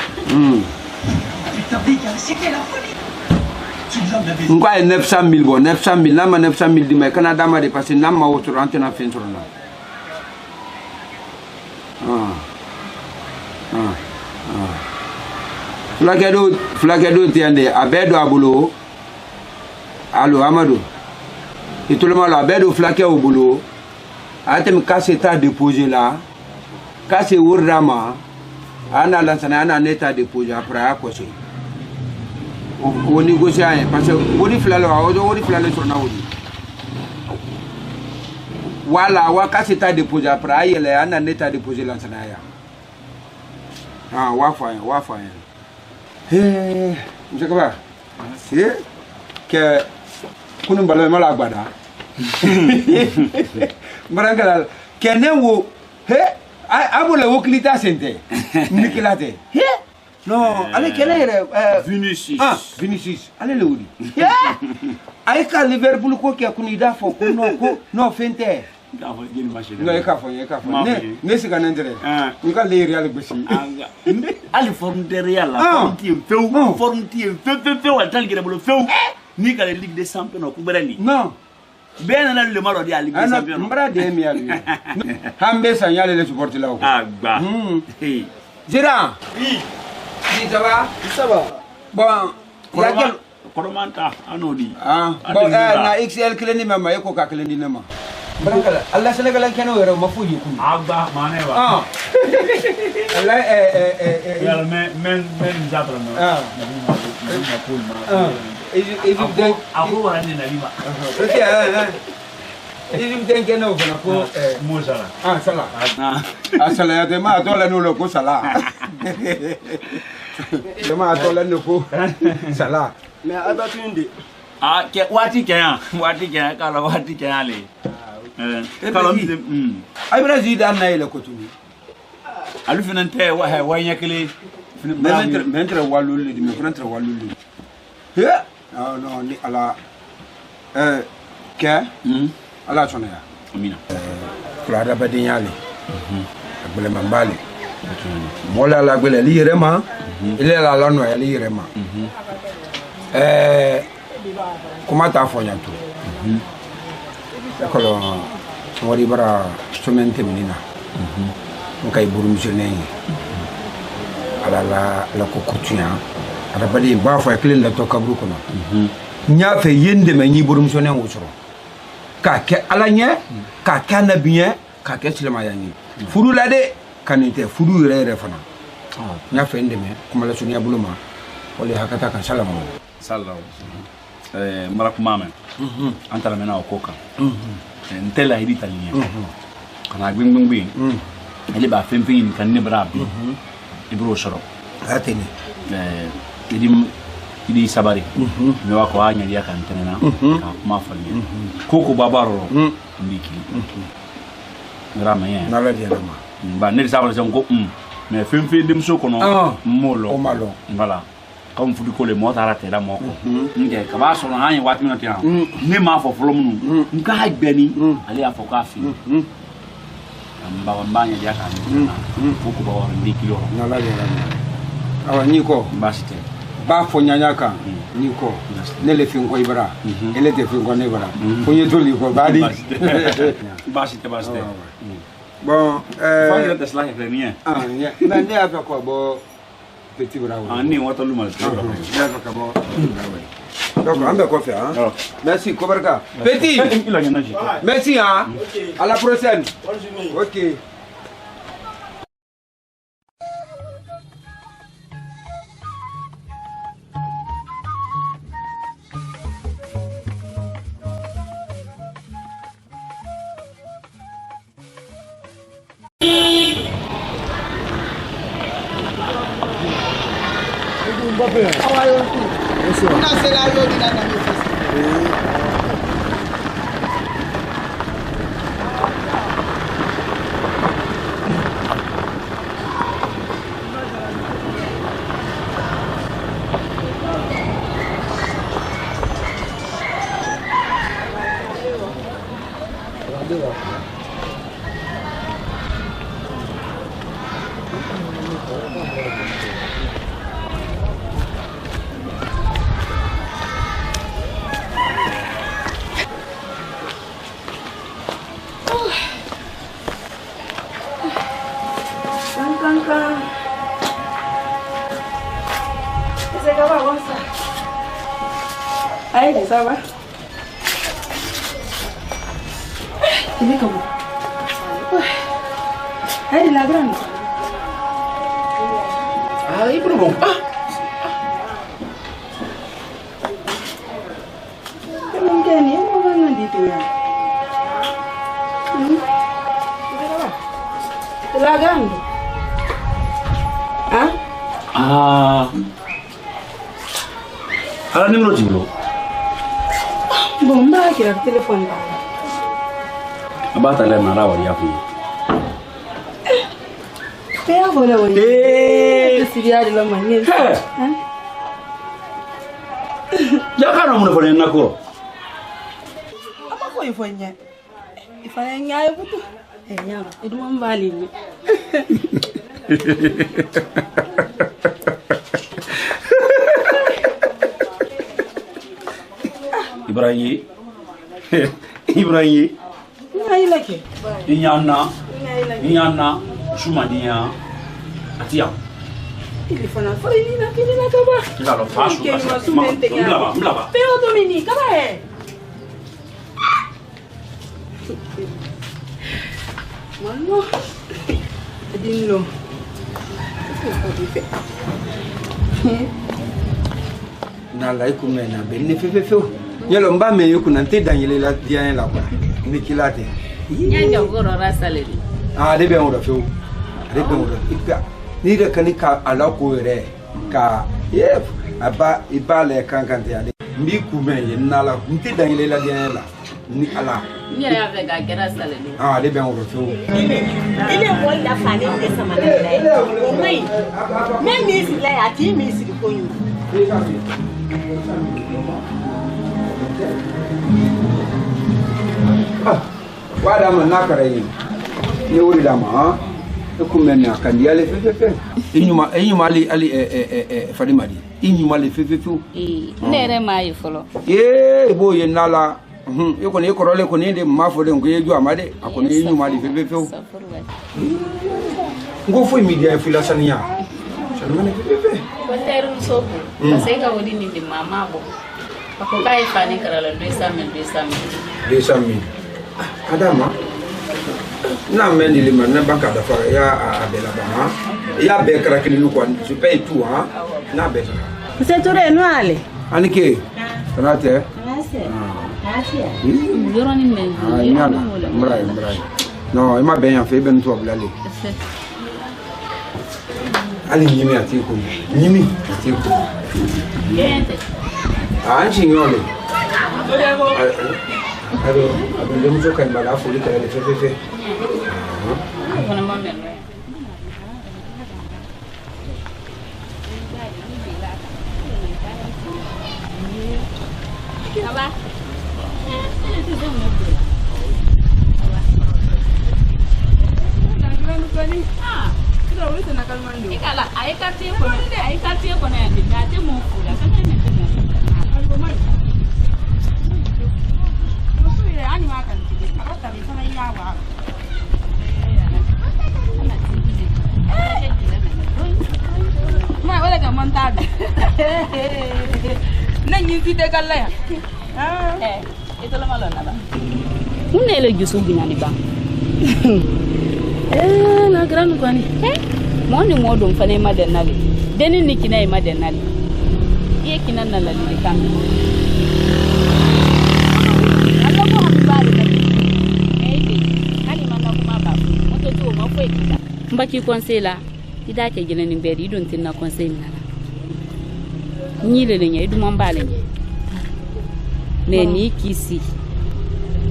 [SPEAKER 1] ngwa 900 000 bon 900 000 nama 900 000 di mai kana dama de passer nama wotu rante na fin sur na flakedo tiende abedo abulo allo Amadou et tout le monde abedo flake au boulot atem casse ta déposé là casse wurdama ana lansana ana neta déposé après à quoi c'est on négocie parce que wodi flalo wodi flalo sur na wodi wala wa casse ta déposé après ayele ana neta déposé lansana ya wafa msekaba ke kunu mbalo mala agbada marangala kene wo abole wo klita sente nikilate no ale kele Vinicius ale le wudi ay ka Liverpool ko ke kunu ida fo ko no fente no e ka fo ne siga nandere ni ka le Real besi
[SPEAKER 8] ali forme de Real la forme tie feu wa tal gere bolo feu ni ka Ligue des Champions ko berani
[SPEAKER 1] non
[SPEAKER 8] ben na le maro di Ligue des Champions
[SPEAKER 1] mbra de mi ali hambe sanyale le support la ko
[SPEAKER 8] agba
[SPEAKER 1] Gérard oui ça va bon
[SPEAKER 8] koromanta anodi
[SPEAKER 1] na XL kileni mama yeko ka kileni nama barangala Allah Senegal keno yero mafuji ku
[SPEAKER 8] agba maneva
[SPEAKER 1] Allah
[SPEAKER 8] yalla men jabra no aku warani na lima
[SPEAKER 1] Ilim denke no fana ko
[SPEAKER 8] mo sala
[SPEAKER 1] sala sala ya tema atola no lo ko sala tema atola no ko sala
[SPEAKER 3] me abatinde
[SPEAKER 8] ke wati kaya kala wati kaya le kala
[SPEAKER 1] ay bra zida na ile ko tuni
[SPEAKER 8] alu finante wa nyakele
[SPEAKER 1] mentre walul di me mentre walul he no ni ala ke ala chona ya
[SPEAKER 8] amina
[SPEAKER 1] kula da badin yale agbele mambale mola la gbele li rema ile la lonu ya li rema kuma ta fonya to kolo wori bara instrumente menina nkai burum jone ala la kokutuya ada badi ba fa klin la to kabru kono nya fe yende me nyi burum jone wosoro ka ke alanya ka kana bien ka ke silama yanyi furu la de kanite furu rere fana nya fe ndeme kuma la sunya buluma wala hakata kan salama
[SPEAKER 8] marakuma men antala mena okoka ntela hidita linya kana gbingbingbi ele ba femfin kan ne brabi ibro shoro
[SPEAKER 1] ateni
[SPEAKER 8] idi sabari me wako anya dia kan tenena ka kuma fanya koko babaro ndiki ngrama ye
[SPEAKER 1] na la dia ma
[SPEAKER 8] ba ne sabari ko me femfin dim so kono molo voilà comme fudu ko le mo tara tela moko nge ka ba so na anya wati na tia ne ma fo folo mu nka ha gbeni ale afo ka fi amba nya dia kan koko ba wor ndiki yo
[SPEAKER 1] na la dia awa niko
[SPEAKER 8] basite
[SPEAKER 1] ba fo nyanya kan niko ne le fin ko ibra ele te fin ko ne ibra fo ye toli ko ba di
[SPEAKER 8] basite
[SPEAKER 1] bon
[SPEAKER 8] fa ile te sla ke rien
[SPEAKER 1] na ne afa ko bo petit bravo
[SPEAKER 8] ni wata luma le
[SPEAKER 1] ya ka bo donc amba ko faire hein merci kobarka petit merci hein à la prochaine OK
[SPEAKER 2] Aí, ça va? Il est comment? Elle est la grande.
[SPEAKER 1] Ah, il est bon.
[SPEAKER 2] Emang kani, emang bangun di tu ya. La grande.
[SPEAKER 8] Ala numéro ti blo
[SPEAKER 2] Bon, mbaa kira téléphone ba.
[SPEAKER 8] abata le mara wa ya fu
[SPEAKER 2] Pea bola wa. Siria de la manie.
[SPEAKER 8] ya kana mun fa ne nako
[SPEAKER 2] Apa ko ifonya? Ifanya ya butu. Enya, edu mbali ni.
[SPEAKER 8] Ibrahim
[SPEAKER 2] Ngai lake.
[SPEAKER 8] Inyana Sumadiya Atia
[SPEAKER 5] Ili fana fara ni na kaba.
[SPEAKER 8] Kila fasu. Mlaba.
[SPEAKER 5] Pero Dominique, kaba he. Mano. Dinlo.
[SPEAKER 1] Na la ikume na benni fefe. Yelo mba me yuku na te danyele la dia la kwa. Ni kilate.
[SPEAKER 10] Nyanja goro rasale.
[SPEAKER 1] Ah de be on do fe. De be on do. Ika. Ni de kanika ala ko re ka yef aba ibale kankante ade. Mbi kume ye nala nte danyele la dia la. Ni ala.
[SPEAKER 10] Ni ya ve ga kera sale.
[SPEAKER 1] Ah de be on do fe.
[SPEAKER 7] Ile wala fani de sama na la. O mai. Me mi si la ati mi si ko yu.
[SPEAKER 1] Wada ma nakara yi. Ni wuri da ma ha. Ku men na kan yale fefe. Inyuma ali Fadima di. Inyuma ali fefe.
[SPEAKER 10] Nere mai folo.
[SPEAKER 1] Bo ye nala. Yo ko ne ko role ko ne de ma fo de ko ye ju amade. Akone inyuma ali fefe. Ngo fo media filasania. Shalmane fefe.
[SPEAKER 10] Ko teru sopo. Sai ka wodi ni de mama bo. Ako kai fani karala 200,000.
[SPEAKER 1] Adama. Na mendi le man na banka da fara ya abela ba. Ya be kara kili lu ko je paye tout hein. Na be ça.
[SPEAKER 7] C'est tout no ale.
[SPEAKER 1] Anike. Sanate.
[SPEAKER 10] Yoro ni men.
[SPEAKER 1] Mrai. No, e ma ben ya fe ben to ablale. Ali nyimi atiku. Nyimi atiku.
[SPEAKER 10] Yente.
[SPEAKER 1] Anchi nyole. Ado le mucho kan bala fo le kale fefe.
[SPEAKER 10] Kona mame. Aba. Ikala aikati ko na yandi ate mo kula kana ne mo. Algo mai. No ile ani makan ti. Akata bi sana yawa. Ma wala ga montabe. Nan yin ti de kala ya. Ito la malona ba. Unele jusu binyani ba. La grande kwani. Moni modon fane madanali. Denin ni kinai madanali. Iye kinan na lalili kan. Allah ko habibali na. Kani manna kuma ba. Moto to ma ko ekita. Mbaki konsela. Ida ke gina ni beri don tinna konsela na. Ni le nya idu mambale ni. Ne ni kisi.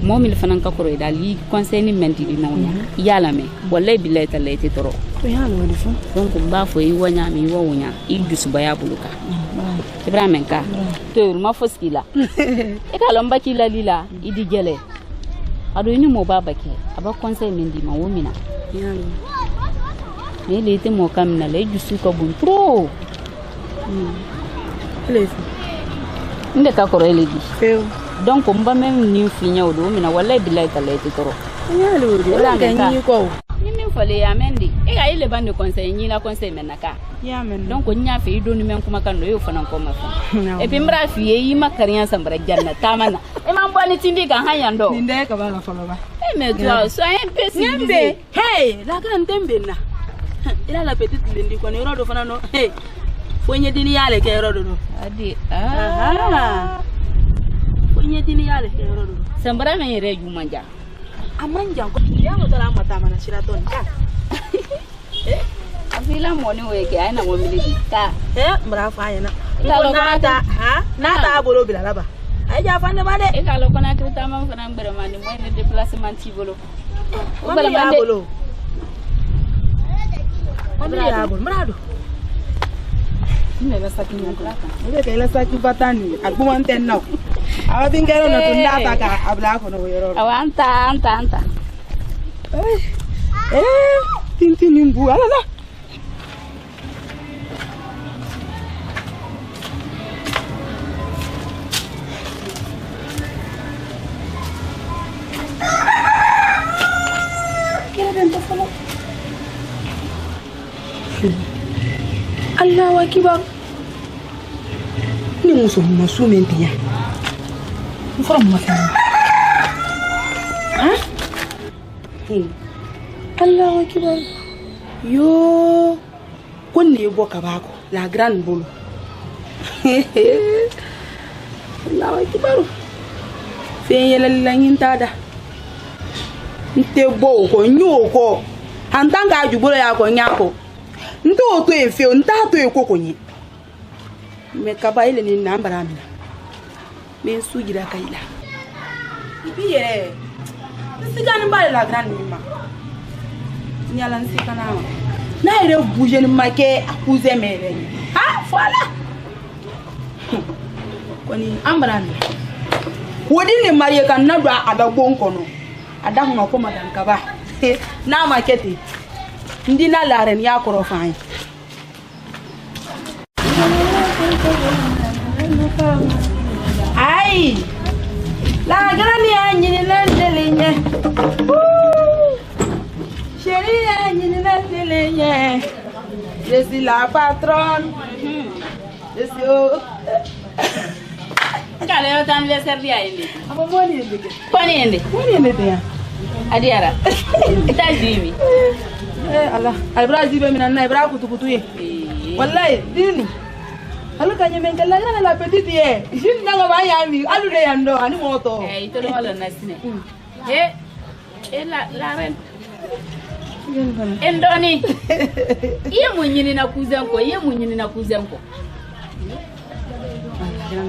[SPEAKER 10] Momil fanan ka koro dali conseil ni menti di nawnya yala me wallahi billahi tallahi toro
[SPEAKER 5] To yala wadi fo.
[SPEAKER 10] donc ba fo yi wanya mi wo wonya idu suba ya buluka Ibrahim ka to ma foskila e ka lomba kila lila idi gele ado ni mo baba ke aba conseil min di ma wo mina
[SPEAKER 5] Yala.
[SPEAKER 10] ne le te mo kamna le jusu ka bun pro
[SPEAKER 5] Elefo.
[SPEAKER 10] inde ka koro ele di
[SPEAKER 5] Feo.
[SPEAKER 10] donc mba même ni finya o do mina wallahi billahi tallahi toro
[SPEAKER 5] Yala wadi. Wala ga ni ko.
[SPEAKER 10] ni min fale ya mendi e ga ile bande conseil ni la conseil menaka
[SPEAKER 5] Ya men.
[SPEAKER 10] donc nya fe ido ni men kuma kan no yo fana ko ma fa e bi mra fi yi makariyan sambara janna tamana e man bani tindi kan hayando
[SPEAKER 5] Ni ndai ka ba la falo ba.
[SPEAKER 10] e me toi so un peu si
[SPEAKER 5] Nyambe. Hey, la gran tembe na. Ila la petite lendi ko ni rodo fana no. Hey. Fonye dini yale ke rodo no.
[SPEAKER 10] adi
[SPEAKER 5] Fonye dini yale ke rodo.
[SPEAKER 10] sambara men yere jumanja
[SPEAKER 5] Amanja ko ya mo tara mata mana shiraton ka.
[SPEAKER 10] afila moni weke aina mo miliki ka
[SPEAKER 5] Mra fa yana.
[SPEAKER 10] Ila lo
[SPEAKER 5] Nata, ha? Nata bolo bila laba. Ai ja fande ba de.
[SPEAKER 10] e ka lo kona krita mam fana mbere mani mo ne déplacement ti bolo
[SPEAKER 5] Mami ya bolo. Mami ya bolo. Mrado.
[SPEAKER 10] ne la sakinya klaka
[SPEAKER 5] Ebe ka ila saki batani. Agbuman ten now. Awa bingero na tunda ta ka abla ko no yoro.
[SPEAKER 10] awanta anta
[SPEAKER 5] Tintin imbu ala la. Allah wa kibar ni muso masu mentiya fara mu mafana ha Allah wa kibar yo kunne bo kabako la grande boule Allah wa kibar fe yelal tada nte bo ko nyoko antanga ajubolo ya ko nyako nto to efe nta to ekokonyi me kaba ile ni nambara amina me sugira kaila ibiye sigani mbale la grande mima nyala nsikana na ire bouger ni make akuze mere ha voilà koni ambara amina wodi ni maye kan na do adagbo nkono adahuma ko madan kaba na maketi ndina laren ya koro fain ai la grande anyini landelenye chérie anyini landelenye je suis la patronne je suis
[SPEAKER 10] kale yo tan le servia indi
[SPEAKER 5] abo moni indi
[SPEAKER 10] koni indi
[SPEAKER 5] ya
[SPEAKER 10] adiara ita jimi
[SPEAKER 5] Allah albra zibe minanna ibra kutukutu ye wallahi dinu aluka nyemen kala ngana la petite ye jin nga ba yami alu de yando ani moto
[SPEAKER 10] ito lo wala nasine la ren endoni ye munyini na kuzenko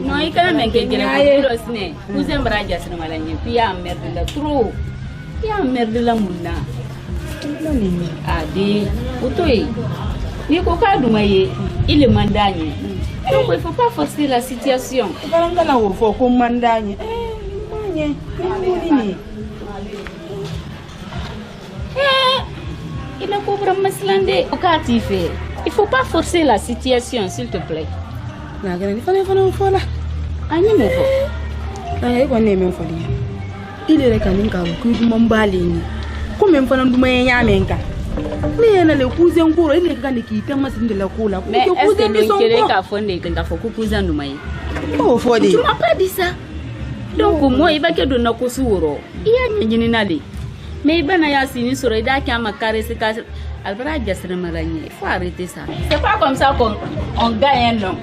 [SPEAKER 10] no ikana menke gele ko sine kuzen braja sine malanye pia merde la trop ya merde la munna ade utoi yiko kaduma ye ile mandanye donc il faut pas forcer la situation
[SPEAKER 5] barangala wo fo ko mandanye manye ni
[SPEAKER 10] il a couvre maslande okati fait il faut pas forcer la situation s'il te plaît
[SPEAKER 5] la grande fana fola
[SPEAKER 10] ani mo fo
[SPEAKER 5] ay ko ne men foli ile re kanin ka ku dum mbali ni ko men fana dum ya menka ni na le kuzen kuro ile ka ne ki tema sin de la kula
[SPEAKER 10] mais est-ce que le kere ka fonde ka fo ku kuzen dum mai
[SPEAKER 5] oh fodi
[SPEAKER 10] tu m'as pas dit ça donc moi il va que donner ko suuro iya nyini nali mais bana ya sini soro ida ki ama caresse ka albra jasre malanye il faut arrêter ça c'est pas comme ça qu'on gagne non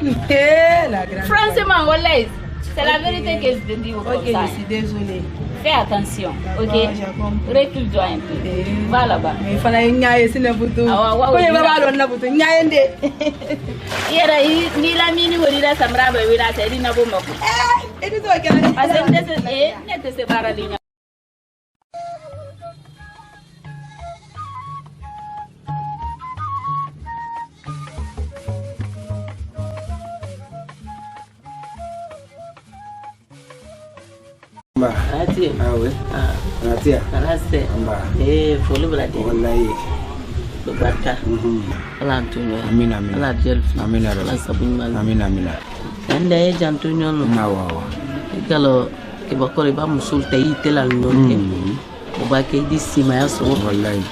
[SPEAKER 5] la grande
[SPEAKER 10] franchement wallahi c'est la vérité que je te dis.
[SPEAKER 5] Ok, je suis désolée.
[SPEAKER 10] Fais attention, ok? Recule-toi un peu. Va là-bas.
[SPEAKER 5] Il fallait une nyaye si n'importe où. Quand il va voir l'autre n'importe où, nyaye ndé.
[SPEAKER 10] Yera, ni la mini ou ni la samra ba wira sa ni na bomba.
[SPEAKER 5] Et tu dois qu'elle.
[SPEAKER 10] Parce que ne te sépare ligne.
[SPEAKER 1] Mbak.
[SPEAKER 9] Ati.
[SPEAKER 1] Awe. Ati ya.
[SPEAKER 9] Raste.
[SPEAKER 1] Mbak.
[SPEAKER 9] Foli berarti.
[SPEAKER 1] Wallahi.
[SPEAKER 9] Berkah. Allah tunyo.
[SPEAKER 1] Amin amin.
[SPEAKER 9] Allah jel.
[SPEAKER 1] Amin ya
[SPEAKER 9] Allah sabun mal.
[SPEAKER 1] Amin amin.
[SPEAKER 9] Anda ya jantunyo no.
[SPEAKER 1] Nawa.
[SPEAKER 9] Kalau kibakore ba musul tayi telal non. Ba ke di sima ya so.
[SPEAKER 1] Wallahi.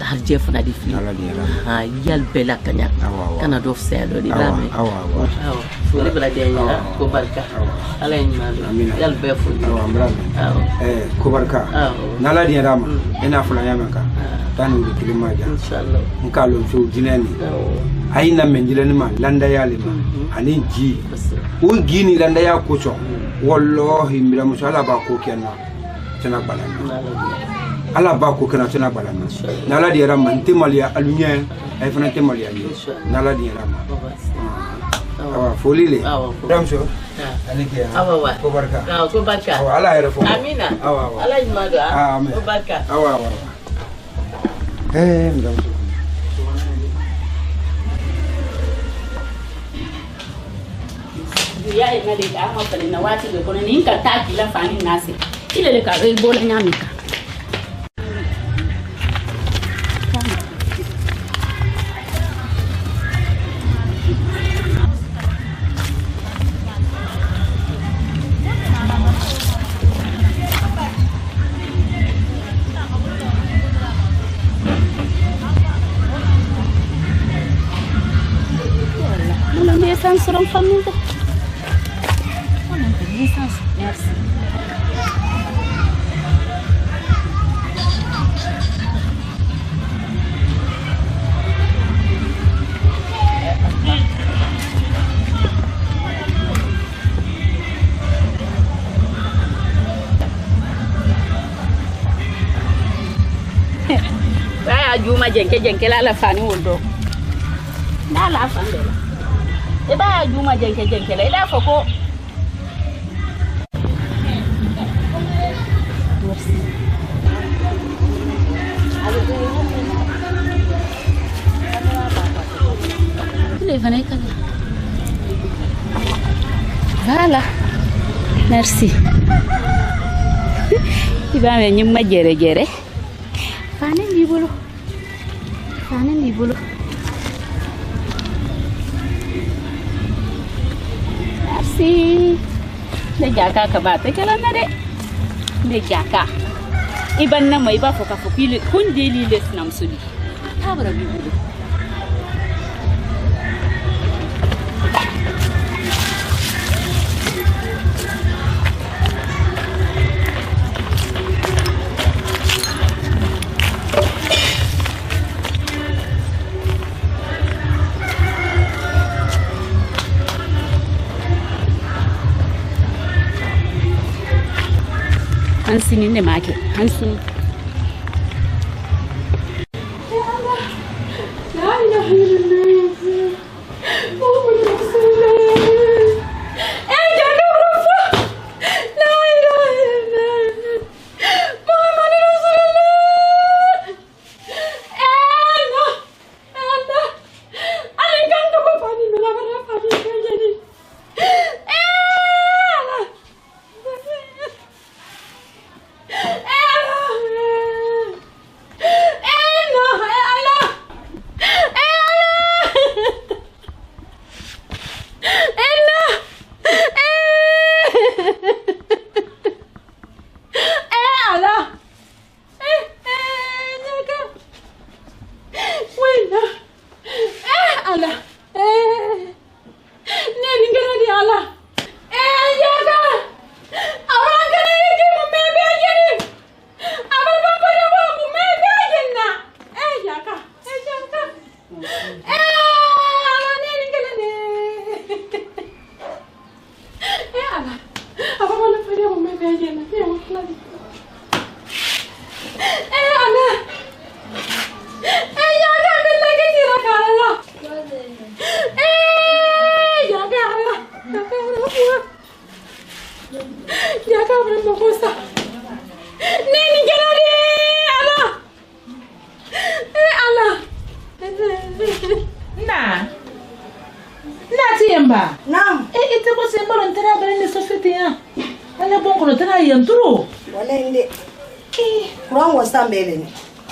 [SPEAKER 9] Har jef na di fi. Ha yal bela kanya. Kana do selo di dame.
[SPEAKER 1] Awa.
[SPEAKER 9] Foli berarti ya. Ko barka. Allah mal. Yal be fu.
[SPEAKER 1] Ko barka. Nala di rama. Ina fula yamaka. Tanu di kilimaja.
[SPEAKER 9] Inshallah.
[SPEAKER 1] Nkalo so jineni. Aina menjilani ma landa yale ma. Ani ji. O gini landa ya kocho. Wallahi mira musala ba ko kenna. Tana balana. Ala ba ko kana tana balana. Nala di rama ntimalia alunya. Ay fana ntimalia ni. Nala di rama. Awa folile. Ramso. Alike.
[SPEAKER 9] Awa.
[SPEAKER 1] Ko barka.
[SPEAKER 9] Ko barka.
[SPEAKER 1] Awa ala yere fo.
[SPEAKER 9] Amina.
[SPEAKER 1] Awa.
[SPEAKER 9] Ala imado.
[SPEAKER 1] Amen.
[SPEAKER 9] Ko barka.
[SPEAKER 1] Awa. Ramso.
[SPEAKER 10] Ya ina de ka ma pale na wati be kono ni ka ta ki la fani nase ile le ka re bola nyamika seront famille. Merci. Juma jenke la fani wondo na la fande la e ba juma jenke la ila foko voilà merci iba me nyima jere fani libolo merci de jaka ka ba te kala na de jaka iban na mai ba foka fokile kun deli les nam sudi tabara libolo Hansini ne make hansini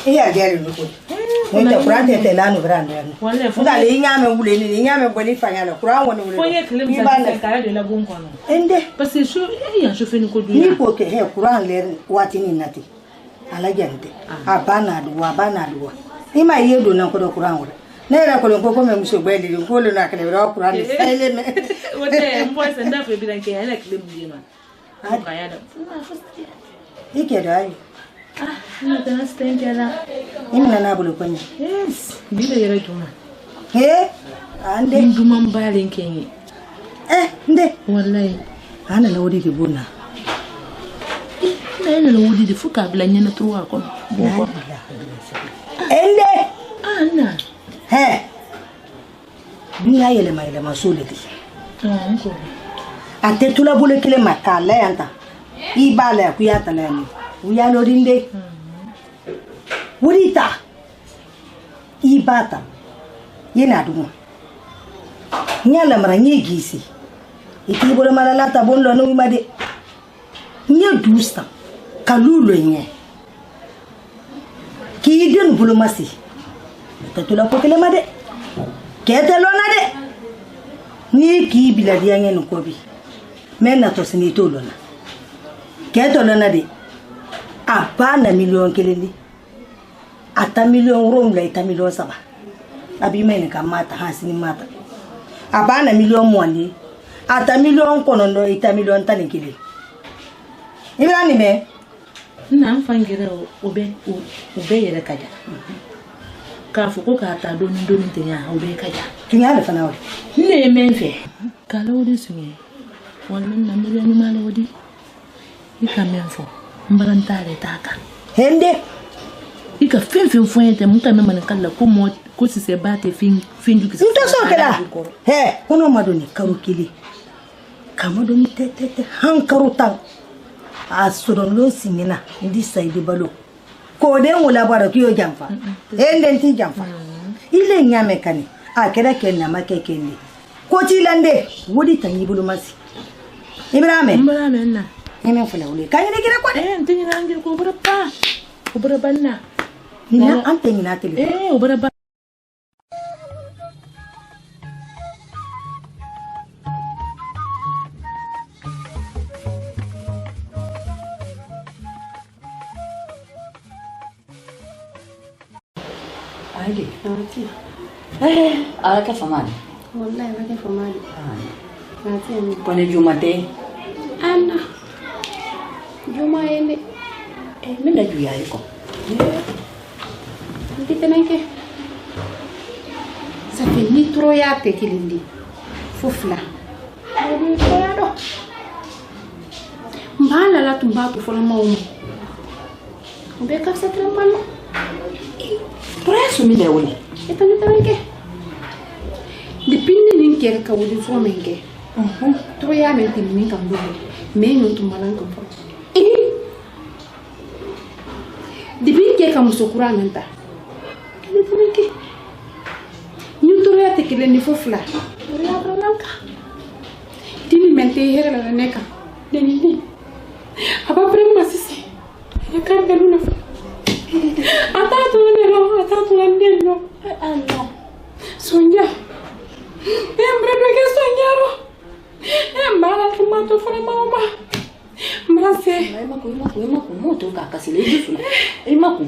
[SPEAKER 11] iya gari nuko wanda kurante te lanu brand yan ngale inyame ngule ni inyame boli fanyala kuran woni wule
[SPEAKER 5] foye klem sa kare de la bon kono
[SPEAKER 11] ende
[SPEAKER 5] parce que so ya so fini ko
[SPEAKER 11] ni ko ke he kuran le wati ni nati ala jante abana duwa ima yedo na ko do kuran wala ne ra ko ko me muso gbeli ko le na kale ra kuran ni ele me
[SPEAKER 5] wote mbo se nda fe bi dan ke hele klem di ma ka ya da
[SPEAKER 11] ike dai
[SPEAKER 5] ina tana stengela
[SPEAKER 11] ina na bulu konya
[SPEAKER 5] yes bila yere juma
[SPEAKER 11] ande
[SPEAKER 5] nduma mbale nkenye
[SPEAKER 11] nde
[SPEAKER 5] wallahi
[SPEAKER 11] ana la wodi ke buna
[SPEAKER 5] na la wodi de fuka bila nyana truwa ko boko
[SPEAKER 11] ende
[SPEAKER 5] ana
[SPEAKER 11] ni ayele maile masuleti ate tula bulu kile makala yanta ibala ku yata lani uya lorinde wurita ibata yana duma nyala maranyi gisi iti bolo malalata bondo no imade nye dusta kalulo nye ki den bolo masi tatula ko kele made kete lona de ni ki biladi yange no kobi mena to sini to lona keto lona de abana million kelindi ata million rom la ita million saba abi mene kamata hasini mata Abana million mwani. Ata million konondo ita million tani kile. Ibra ni me.
[SPEAKER 5] Na mfangire obe yere kaja. Ka fuko ka ta doni tinya obe kaja.
[SPEAKER 11] Tinya le fana wale.
[SPEAKER 5] Ne menfe. Kala wodi sunye. Wala na million ni mala wodi. Ika menfo. Mbarantare taka.
[SPEAKER 11] Hende.
[SPEAKER 5] Ika fin fuente muka mema kala ko si se bate fin du kisi.
[SPEAKER 11] Nto so kala. He, kono madoni karukili. Kamadoni te hankarutan. Asudon lo singina ndi saidi balo. Ko de wala bara kiyo jamfa. Hende nti jamfa. Ile nyame kani. Akere kenna make kende. Ko tilande wodi tanyi bulu masi. Ibrahim na. Ene fula wuli. Kanye ne kira kwa de
[SPEAKER 5] ntinyi nangi ko brapa. Ko brabanna.
[SPEAKER 11] Ni ante ni natele.
[SPEAKER 5] Braba.
[SPEAKER 4] Aide, ala ke famani.
[SPEAKER 2] Wallahi ba ke famani. Nati
[SPEAKER 4] Kone Jumate.
[SPEAKER 2] Anna. Juma yende.
[SPEAKER 4] Mina juya yiko.
[SPEAKER 2] Nditenanke. Ça fait ni trop ya te kilindi. Fofla. Ni trop ya do. Mbala la tumbaku fola maumu. Mbe kapsa trempalo.
[SPEAKER 4] Preso mi lewole.
[SPEAKER 2] Eta ni tanke. Dipindi ninke ka wudi fo menke. Trop ya menti ni kan do. Me no tumbalan kan fo. Dipindi ka musokura menta. Ni tanke. Te kile ni fofla ya brananka dini mente here la neka deni aba prema sisi ya kanga luna atatu neno Allah sonja embre que soñaro embara tomato fora mama mase
[SPEAKER 4] Imaku moto ka kasile jufula imaku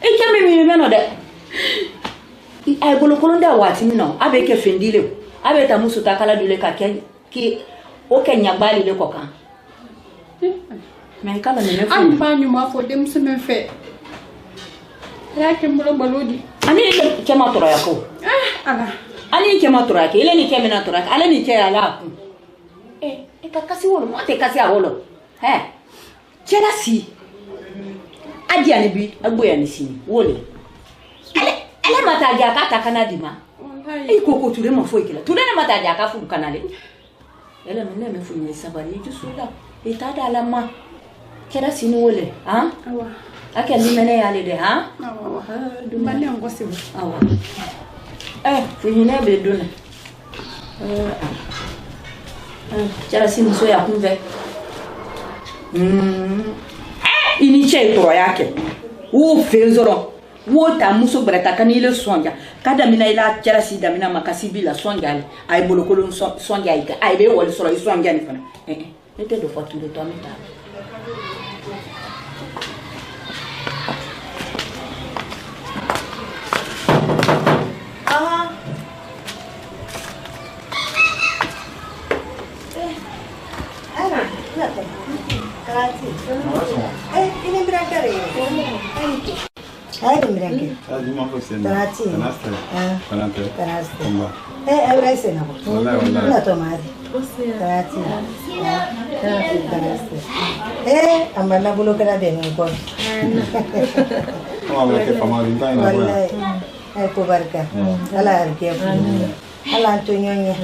[SPEAKER 4] ikame mi meno de ay bolo kolonda wati no abe ke fendile abe ta musu takala dule ka ki o kenya bali le koka mais kala ne
[SPEAKER 2] am banyu ma fo dem semaine fe rake mbolo balodi
[SPEAKER 4] ani ke ma tora yako
[SPEAKER 2] ala
[SPEAKER 4] ani ke ma tora ke ile ni ke mena tora ala ni ke ala ku e ka kasi wolo mo te kasi awolo chela si adi ani bi agboya ni sini wole ele mataja kata kanadima koko tule mafo ikila tule na mataja kafu kanale ele mene mefunye sabari jusula itada alama kera sini wole ha
[SPEAKER 2] awa
[SPEAKER 4] ake ni mene yale de ha
[SPEAKER 2] awa dumane ngose
[SPEAKER 4] awa funyine be dona kera sini so ya kunve ini che to yake u fezoro wota muso brata kanile sonja kada mina ila kera si da mina makasi bila sonja ay bolokolo sonja ika ay be wol soro sonja ni fana ete do fatu de to meta
[SPEAKER 11] ini berangkat ya? Hai Miranke.
[SPEAKER 6] Juma Hussein.
[SPEAKER 11] Tanati.
[SPEAKER 6] Tanate.
[SPEAKER 11] Tanate.
[SPEAKER 6] Komba.
[SPEAKER 11] Ahora ese no.
[SPEAKER 6] Wallahi.
[SPEAKER 11] La tomate. Tanati. Tanate. Ambana bulu kena de ngkon.
[SPEAKER 6] Kama wala ke famali ntai na.
[SPEAKER 11] Wallahi. Ay ko barka. Ala arke. Ala antonyonya.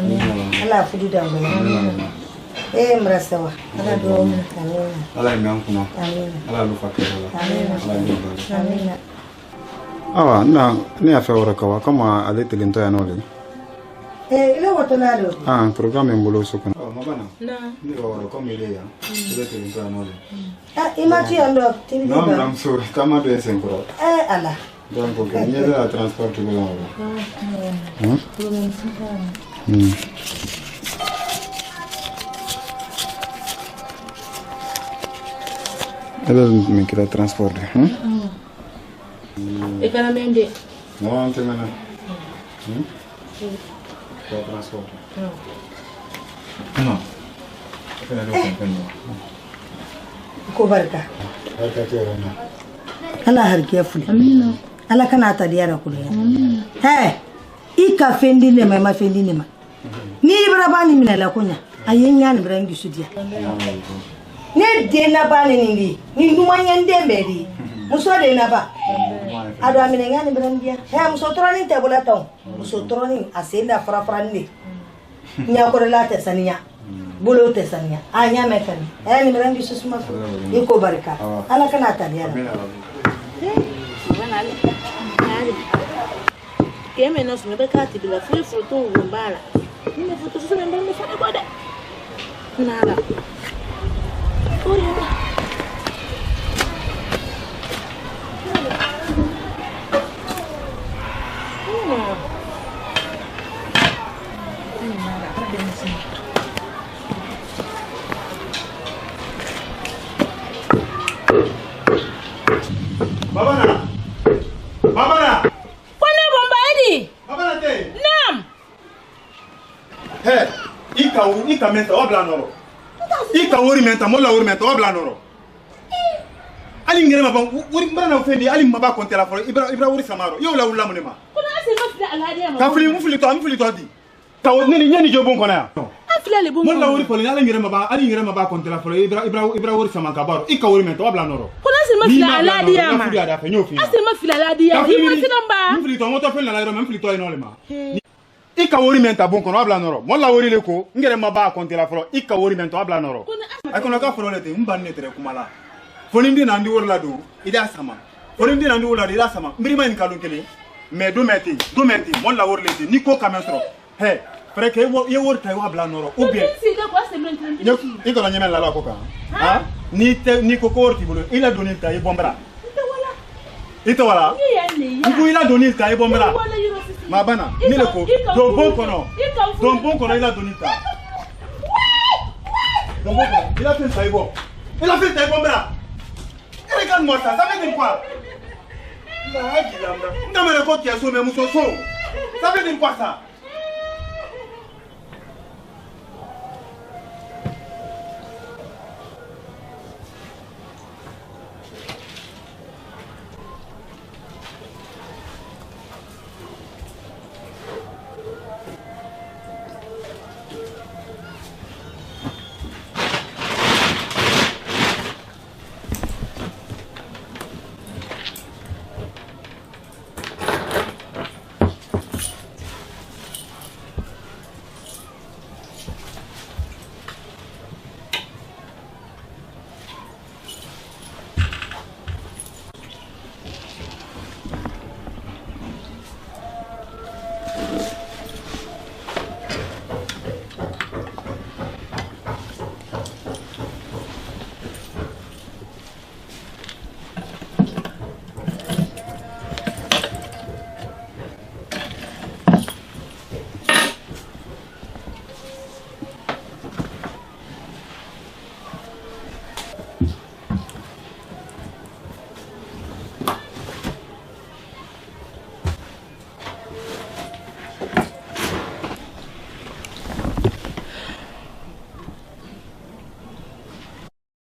[SPEAKER 11] Ala fudu dangala. Mrasawa. Ala do. Amin.
[SPEAKER 6] Ala ngam kuma.
[SPEAKER 11] Amin.
[SPEAKER 6] Ala lu fakira.
[SPEAKER 11] Amin.
[SPEAKER 6] Ala ngam.
[SPEAKER 11] Amin.
[SPEAKER 6] Awa na ni afa ora kawa kama ale tilinto ya nole.
[SPEAKER 11] Ile watonalo.
[SPEAKER 6] Programme mbolo sokona. Mabana. Na. Ni ora kama ile ya. Ile tilinto ya nole.
[SPEAKER 11] Imati ando TV.
[SPEAKER 6] No, I'm sorry. Kama do esenkoro.
[SPEAKER 11] Ala.
[SPEAKER 6] Donc ok, ni la transport ko ngoro. Ele me quer transporte,
[SPEAKER 5] E kana mende.
[SPEAKER 6] No, ante mena. Non.
[SPEAKER 11] Ko barka. Allah harke fuli. Amina. Allah kana ta diyara kullu. Hey, ika fendi ne ma fendi ne ma. Ni ibra bani mina la kunya. Ayen yani brangi sudia. Ne de na bani ni nduma nyande mbedi. Muso de na ba. Ado amina yani brangi. Hey, muso troni te bola taw. Muso troni asenda fra ni. Nya ko relate saniya. Bulu tesanya anya mekani ni mrangi susuma iko baraka ala kana taliana
[SPEAKER 5] keme no sunbe kati bila free fruit ngombala ni fruit susuma mbona fanya boda nala
[SPEAKER 6] Babana.
[SPEAKER 5] Kwana bombaidi.
[SPEAKER 6] Babana te.
[SPEAKER 5] Nam.
[SPEAKER 6] Hey, ika menta obla noro. Ika wori menta mola wori menta obla noro. Ali ngere ma wori mbana ofendi ali maba konte la foro ibra wori samaro. Yo la wula munema.
[SPEAKER 5] Kuna ase mafila alhadiya ma.
[SPEAKER 6] Ka fili mu fili to di. Ka woni nyani jobon kona ya.
[SPEAKER 5] Afila le bon.
[SPEAKER 6] Mola wori pole ali ngere maba konte la foro ibra wori samanga baro. Ika wori menta obla noro.
[SPEAKER 5] Mafila aladiya ma. Ase mafila aladiya. Ibo sinamba.
[SPEAKER 6] Mfili to moto fela la ro mfili to ino le ma. Ika wori menta bon kono abla noro. Mola wori le ko ngere maba konte la foro. Ika wori menta abla noro. Ay kono ka foro le te mbanne tere kumala. Fonindi na ndi wori la do ida sama. Fonindi na ndi wori la ida sama. Mbiri ma nkalu kele. Me do meti mola wori le te niko kamestro. He, freke ye wori tay abla noro. Ou bien. Iko la nyemela la koka. Ha? Ni kokor ti bolo ila doni ta bombra ito wala ngu ila doni ta bombra mabana ni le ko don bon kono ila doni ta don bon kono ila fait ta bombra regarde-moi ça veut dire quoi la haji lambra ndamere ko ti aso me muso so ça veut dire quoi ça